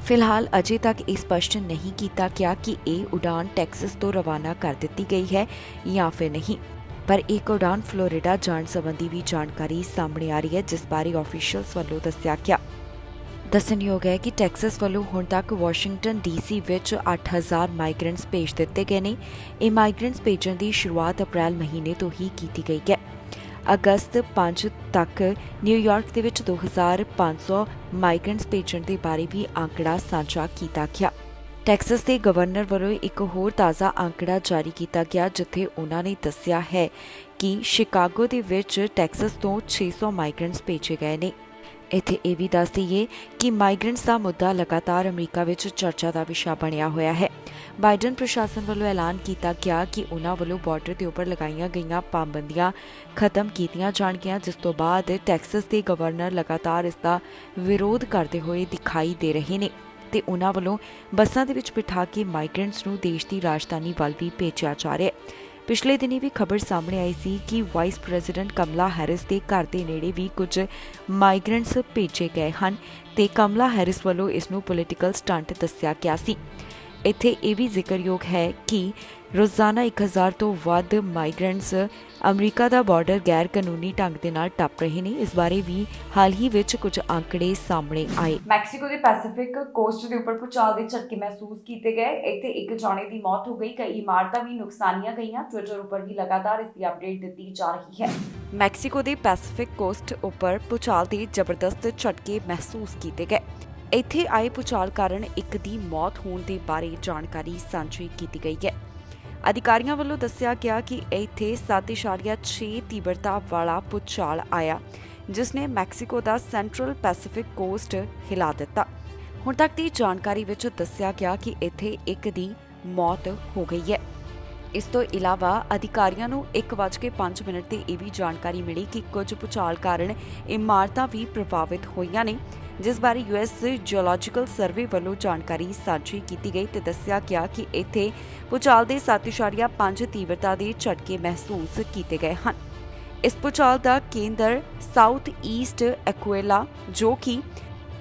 ਫਿਲਹਾਲ ਅਜੇ ਤੱਕ ਇਹ ਸਪਸ਼ਟ ਨਹੀਂ ਕੀਤਾ ਗਿਆ ਕਿ ਇਹ ਉਡਾਨ ਟੈਕਸਸ ਤੋਂ ਰਵਾਨਾ ਕਰ ਦਿੱਤੀ ਗਈ ਹੈ ਜਾਂ ਫਿਰ ਨਹੀਂ, ਪਰ ਇੱਕ ਉਡਾਨ ਫਲੋਰੀਡਾ ਜਾਣ ਸੰਬੰਧੀ ਵੀ ਜਾਣਕਾਰੀ ਸਾਹਮਣੇ ਆ ਰਹੀ ਹੈ, ਜਿਸ ਬਾਰੇ ਆਫੀਸ਼ੀਅਲਸ ਵੱਲੋਂ ਦੱਸਿਆ ਗਿਆ। ਦੱਸਣਯੋਗ ਹੈ ਕਿ ਟੈਕਸਸ ਵੱਲੋਂ ਹੁਣ ਤੱਕ ਵਾਸ਼ਿੰਗਟਨ ਡੀਸੀ ਵਿੱਚ 8000 ਮਾਈਗ੍ਰੈਂਟਸ ਭੇਜ ਦਿੱਤੇ ਗਏ ਨੇ। ਇਹ ਮਾਈਗ੍ਰੈਂਟਸ ਭੇਜਣ ਦੀ ਸ਼ੁਰੂਆਤ ਅਪ੍ਰੈਲ ਮਹੀਨੇ ਤੋਂ ਹੀ ਕੀਤੀ ਗਈ ਹੈ। ਅਗਸਤ 5 ਤੱਕ ਨਿਊਯਾਰਕ ਦੇ ਵਿੱਚ 2500 ਮਾਈਗ੍ਰੈਂਟਸ ਭੇਜਣ ਦੇ ਬਾਰੇ ਵੀ ਅੰਕੜਾ ਸਾਂਝਾ ਕੀਤਾ ਗਿਆ। ਟੈਕਸਸ ਦੇ ਗਵਰਨਰ ਵੱਲੋਂ ਇੱਕ ਹੋਰ ਤਾਜ਼ਾ ਅੰਕੜਾ ਜਾਰੀ ਕੀਤਾ ਗਿਆ, ਜਿੱਥੇ ਉਹਨਾਂ ਨੇ ਦੱਸਿਆ ਹੈ ਕਿ ਸ਼ਿਕਾਗੋ ਦੇ ਵਿੱਚ ਟੈਕਸਸ ਤੋਂ 600 ਮਾਈਗ੍ਰੈਂਟਸ ਭੇਜੇ ਗਏ ਨੇ। ਇੱਥੇ ਇਹ ਵੀ ਦੱਸ ਦਈਏ ਕਿ ਮਾਈਗ੍ਰੈਂਟਸ ਦਾ ਮੁੱਦਾ ਲਗਾਤਾਰ ਅਮਰੀਕਾ ਵਿੱਚ ਚਰਚਾ ਦਾ ਵਿਸ਼ਾ ਬਣਿਆ ਹੋਇਆ ਹੈ। ਬਾਈਡਨ ਪ੍ਰਸ਼ਾਸਨ ਵੱਲੋਂ ਐਲਾਨ ਕੀਤਾ ਗਿਆ ਕਿ ਉਹਨਾਂ ਵੱਲੋਂ ਬਾਰਡਰ ਦੇ ਉੱਪਰ ਲਗਾਈਆਂ ਗਈਆਂ ਪਾਬੰਦੀਆਂ ਖਤਮ ਕੀਤੀਆਂ ਜਾਣਗੀਆਂ, ਜਿਸ ਤੋਂ ਬਾਅਦ ਟੈਕਸਸ ਦੇ ਗਵਰਨਰ ਲਗਾਤਾਰ ਇਸ ਦਾ ਵਿਰੋਧ ਕਰਦੇ ਹੋਏ ਦਿਖਾਈ ਦੇ ਰਹੇ ਨੇ ਤੇ ਉਹਨਾਂ ਵੱਲੋਂ ਬੱਸਾਂ ਦੇ ਵਿੱਚ ਬਿਠਾ ਕੇ ਮਾਈਗ੍ਰੈਂਟਸ ਨੂੰ ਦੇਸ਼ ਦੀ ਰਾਜਧਾਨੀ ਵੱਲ ਵੀ ਭੇਜਿਆ ਜਾ ਰਿਹਾ ਹੈ। ਪਿਛਲੇ ਦਿਨੀ ਵੀ ਖਬਰ ਸਾਹਮਣੇ ਆਈ ਸੀ ਕਿ ਵਾਈਸ ਪ੍ਰੈਜ਼ੀਡੈਂਟ ਕਮਲਾ ਹੈਰਿਸ ਦੇ ਘਰ ਦੇ ਨੇੜੇ ਵੀ ਕੁਝ ਮਾਈਗ੍ਰੈਂਟਸ ਭੇਜੇ ਗਏ ਹਨ ਤੇ ਕਮਲਾ ਹੈਰਿਸ ਵੱਲੋਂ ਇਸ ਨੂੰ ਪੋਲੀਟੀਕਲ ਸਟੰਟ ਦੱਸਿਆ ਗਿਆ ਸੀ। ਇੱਥੇ ਇਹ ਵੀ ਜ਼ਿਕਰਯੋਗ ਹੈ ਕਿ ਰੋਜ਼ਾਨਾ 1000 ਤੋਂ ਵੱਧ ਮਾਈਗ੍ਰੈਂਟਸ ਅਮਰੀਕਾ ਦਾ ਬਾਰਡਰ ਗੈਰ ਕਾਨੂੰਨੀ ਢੰਗ ਦੇ ਨਾਲ ਟੱਪ ਰਹੇ ਨੇ। ਇਸ ਬਾਰੇ ਵੀ ਹਾਲ ਹੀ ਵਿੱਚ ਕੁਝ ਅੰਕੜੇ ਸਾਹਮਣੇ ਆਏ।
ਮੈਕਸੀਕੋ ਦੇ ਪੈਸੀਫਿਕ ਕੋਸਟ ਦੇ ਉੱਪਰ ਭੂਚਾਲ ਦੇ ਝਟਕੇ ਮਹਿਸੂਸ ਕੀਤੇ ਗਏ। ਇੱਥੇ ਇੱਕ ਜਾਣੇ ਦੀ ਮੌਤ ਹੋ ਗਈ, ਕਈ ਇਮਾਰਤਾਂ ਵੀ ਨੁਕਸਾਨੀਆਂ ਗਈਆਂ। ਟਵਿੱਟਰ ਉੱਪਰ ਵੀ ਲਗਾਤਾਰ ਇਸ ਦੀ ਅਪਡੇਟ ਦਿੱਤੀ ਜਾ ਰਹੀ ਹੈ।
ਮੈਕਸੀਕੋ ਦੇ ਪੈਸੀਫਿਕ ਕੋਸਟ ਉੱਪਰ ਭੂਚਾਲ ਦੇ ਜ਼ਬਰਦਸਤ ਝਟਕੇ ਮਹਿਸੂਸ ਕੀਤੇ ਗਏ। ਇੱਥੇ ਆਏ ਭੂਚਾਲ ਕਾਰਨ ਇੱਕ ਦੀ ਮੌਤ ਹੋਣ ਦੇ ਬਾਰੇ ਜਾਣਕਾਰੀ ਸਾਂਝੀ ਕੀਤੀ ਗਈ ਹੈ। ਅਧਿਕਾਰੀਆਂ ਵੱਲੋਂ ਦੱਸਿਆ ਗਿਆ ਕਿ ਇੱਥੇ 7.6 ਤੀਬਰਤਾ ਵਾਲਾ ਭੂਚਾਲ ਆਇਆ, ਜਿਸ ਨੇ ਮੈਕਸੀਕੋ ਦਾ ਸੈਂਟਰਲ ਪੈਸੀਫਿਕ ਕੋਸਟ ਹਿਲਾ ਦਿੱਤਾ। ਹੁਣ ਤੱਕ ਦੀ ਜਾਣਕਾਰੀ ਵਿੱਚ ਦੱਸਿਆ ਗਿਆ ਕਿ ਇੱਥੇ ਇੱਕ ਦੀ ਮੌਤ ਹੋ ਗਈ ਹੈ। ਇਸ ਤੋਂ ਇਲਾਵਾ ਅਧਿਕਾਰੀਆਂ ਨੂੰ 1:05 ਤੇ ਇਹ ਵੀ ਜਾਣਕਾਰੀ ਮਿਲੀ ਕਿ ਕੁਝ ਭੂਚਾਲ ਕਾਰਨ ਇਮਾਰਤਾਂ ਵੀ ਪ੍ਰਭਾਵਿਤ ਹੋਈਆਂ ਨੇ, ਜਿਸ ਬਾਰੇ ਯੂਐਸ ਜਿਓਲੋਜੀਕਲ ਸਰਵੇ ਵੱਲੋਂ ਜਾਣਕਾਰੀ ਸਾਂਝੀ ਕੀਤੀ ਗਈ ਤੇ ਦੱਸਿਆ ਗਿਆ ਕਿ ਇੱਥੇ ਭੂਚਾਲ ਦੇ 7.5 ਤੀਬਰਤਾ ਦੇ ਝਟਕੇ ਮਹਿਸੂਸ ਕੀਤੇ ਗਏ ਹਨ। ਇਸ ਭੂਚਾਲ ਦਾ ਕੇਂਦਰ ਸਾਊਥ ਈਸਟ ਐਕੁਏਲਾ, ਜੋ ਕਿ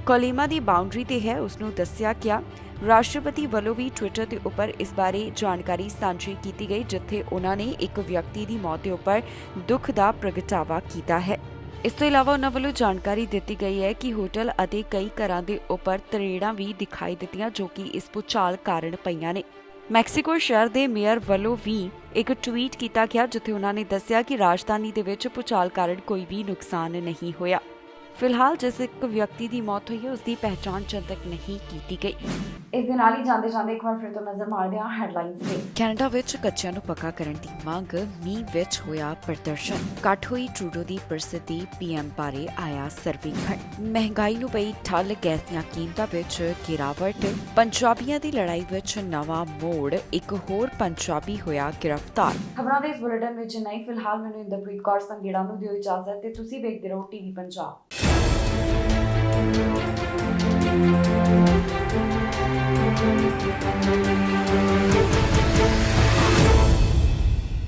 ਕੋਲੀਮਾ ਦੀ ਬਾਉਂਡਰੀ ਤੇ ਹੈ, ਉਸ ਨੂੰ ਦੱਸਿਆ ਗਿਆ। ਰਾਸ਼ਟਰਪਤੀ ਵੱਲੋਂ ਵੀ ਟਵਿੱਟਰ ਦੇ ਉੱਪਰ ਇਸ ਬਾਰੇ ਜਾਣਕਾਰੀ ਸਾਂਝੀ ਕੀਤੀ ਗਈ, ਜਿੱਥੇ ਉਹਨਾਂ ਨੇ ਇੱਕ ਵਿਅਕਤੀ ਦੀ ਮੌਤ ਦੇ ਉੱਪਰ ਦੁੱਖ ਦਾ ਪ੍ਰਗਟਾਵਾ ਕੀਤਾ ਹੈ। ਇਸ ਤੋਂ ਇਲਾਵਾ ਉਹਨਾਂ ਵੱਲੋਂ ਜਾਣਕਾਰੀ ਦਿੱਤੀ ਗਈ ਹੈ ਕਿ ਹੋਟਲ ਅਤੇ ਕਈ ਘਰਾਂ ਦੇ ਉੱਪਰ ਤਰੇੜਾਂ ਵੀ ਦਿਖਾਈ ਦਿੱਤੀਆਂ, ਜੋ ਕਿ ਇਸ ਭੂਚਾਲ ਕਾਰਨ ਪਈਆਂ ਨੇ। ਮੈਕਸੀਕੋ ਸ਼ਹਿਰ ਦੇ ਮੇਅਰ ਵੱਲੋਂ ਵੀ ਇੱਕ ਟਵੀਟ ਕੀਤਾ ਗਿਆ, ਜਿੱਥੇ ਉਹਨਾਂ ਨੇ ਦੱਸਿਆ ਕਿ ਰਾਜਧਾਨੀ ਦੇ ਵਿੱਚ ਭੂਚਾਲ ਕਾਰਨ ਕੋਈ ਵੀ ਨੁਕਸਾਨ ਨਹੀਂ ਹੋਇਆ। ਫਿਲਹਾਲ ਜਿਸ ਇੱਕ ਵਿਅਕਤੀ ਦੀ ਮੌਤ ਹੋਈ ਹੈ, ਉਸ ਦੀ ਪਹਿਚਾਣ ਜਦ ਤੱਕ ਨਹੀਂ ਕੀਤੀ ਗਈ।
ਇਸ ਦੇ ਨਾਲ ਹੀ ਜਾਂਦੇ ਇੱਕ ਵਾਰ ਫਿਰ ਤੋਂ ਨਜ਼ਰ ਮਾਰਦੇ ਹਾਂ ਹੈਡਲਾਈਨਸ ਤੇ।
ਕੈਨੇਡਾ ਵਿੱਚ ਕੱਚਿਆਂ ਨੂੰ ਪੱਕਾ ਕਰਨ ਦੀ ਮੰਗ, ਮੀਂਹ ਵਿੱਚ ਹੋਇਆ ਪ੍ਰਦਰਸ਼ਨ, ਘੱਟ ਹੋਈ ਟਰੂਡੋ ਦੀ ਪ੍ਰਸਿੱਧੀ, ਪੀਐਮ ਬਾਰੇ ਆਇਆ ਸਰਵੇਖਣ, ਮਹਿੰਗਾਈ ਨੂੰ ਪਈ ਠੱਲ, ਗੈਸ ਦੀਆਂ ਕੀਮਤਾਂ ਵਿੱਚ ਗਿਰਾਵਟ, ਪੰਜਾਬੀਆਂ ਦੀ ਲੜਾਈ ਵਿੱਚ ਨਵਾਂ ਮੋੜ, ਇੱਕ ਹੋਰ ਪੰਜਾਬੀ ਹੋਇਆ ਗ੍ਰਿਫਤਾਰ।
ਖਬਰਾਂ ਦੇ ਇਸ ਬੁਲੇਟਿਨ ਵਿੱਚ ਨਹੀਂ। ਫਿਲਹਾਲ ਮੈਨੂੰ ਇੰਦਰਪ੍ਰੀਤ ਕੌਰ ਸੰਗੇੜਾ ਨੂੰ ਦਿਓ ਇਜਾਜ਼ਤ ਤੇ ਤੁਸੀਂ ਵੇਖਦੇ ਰਹੋ ਟੀਵੀ ਪੰਜਾਬ।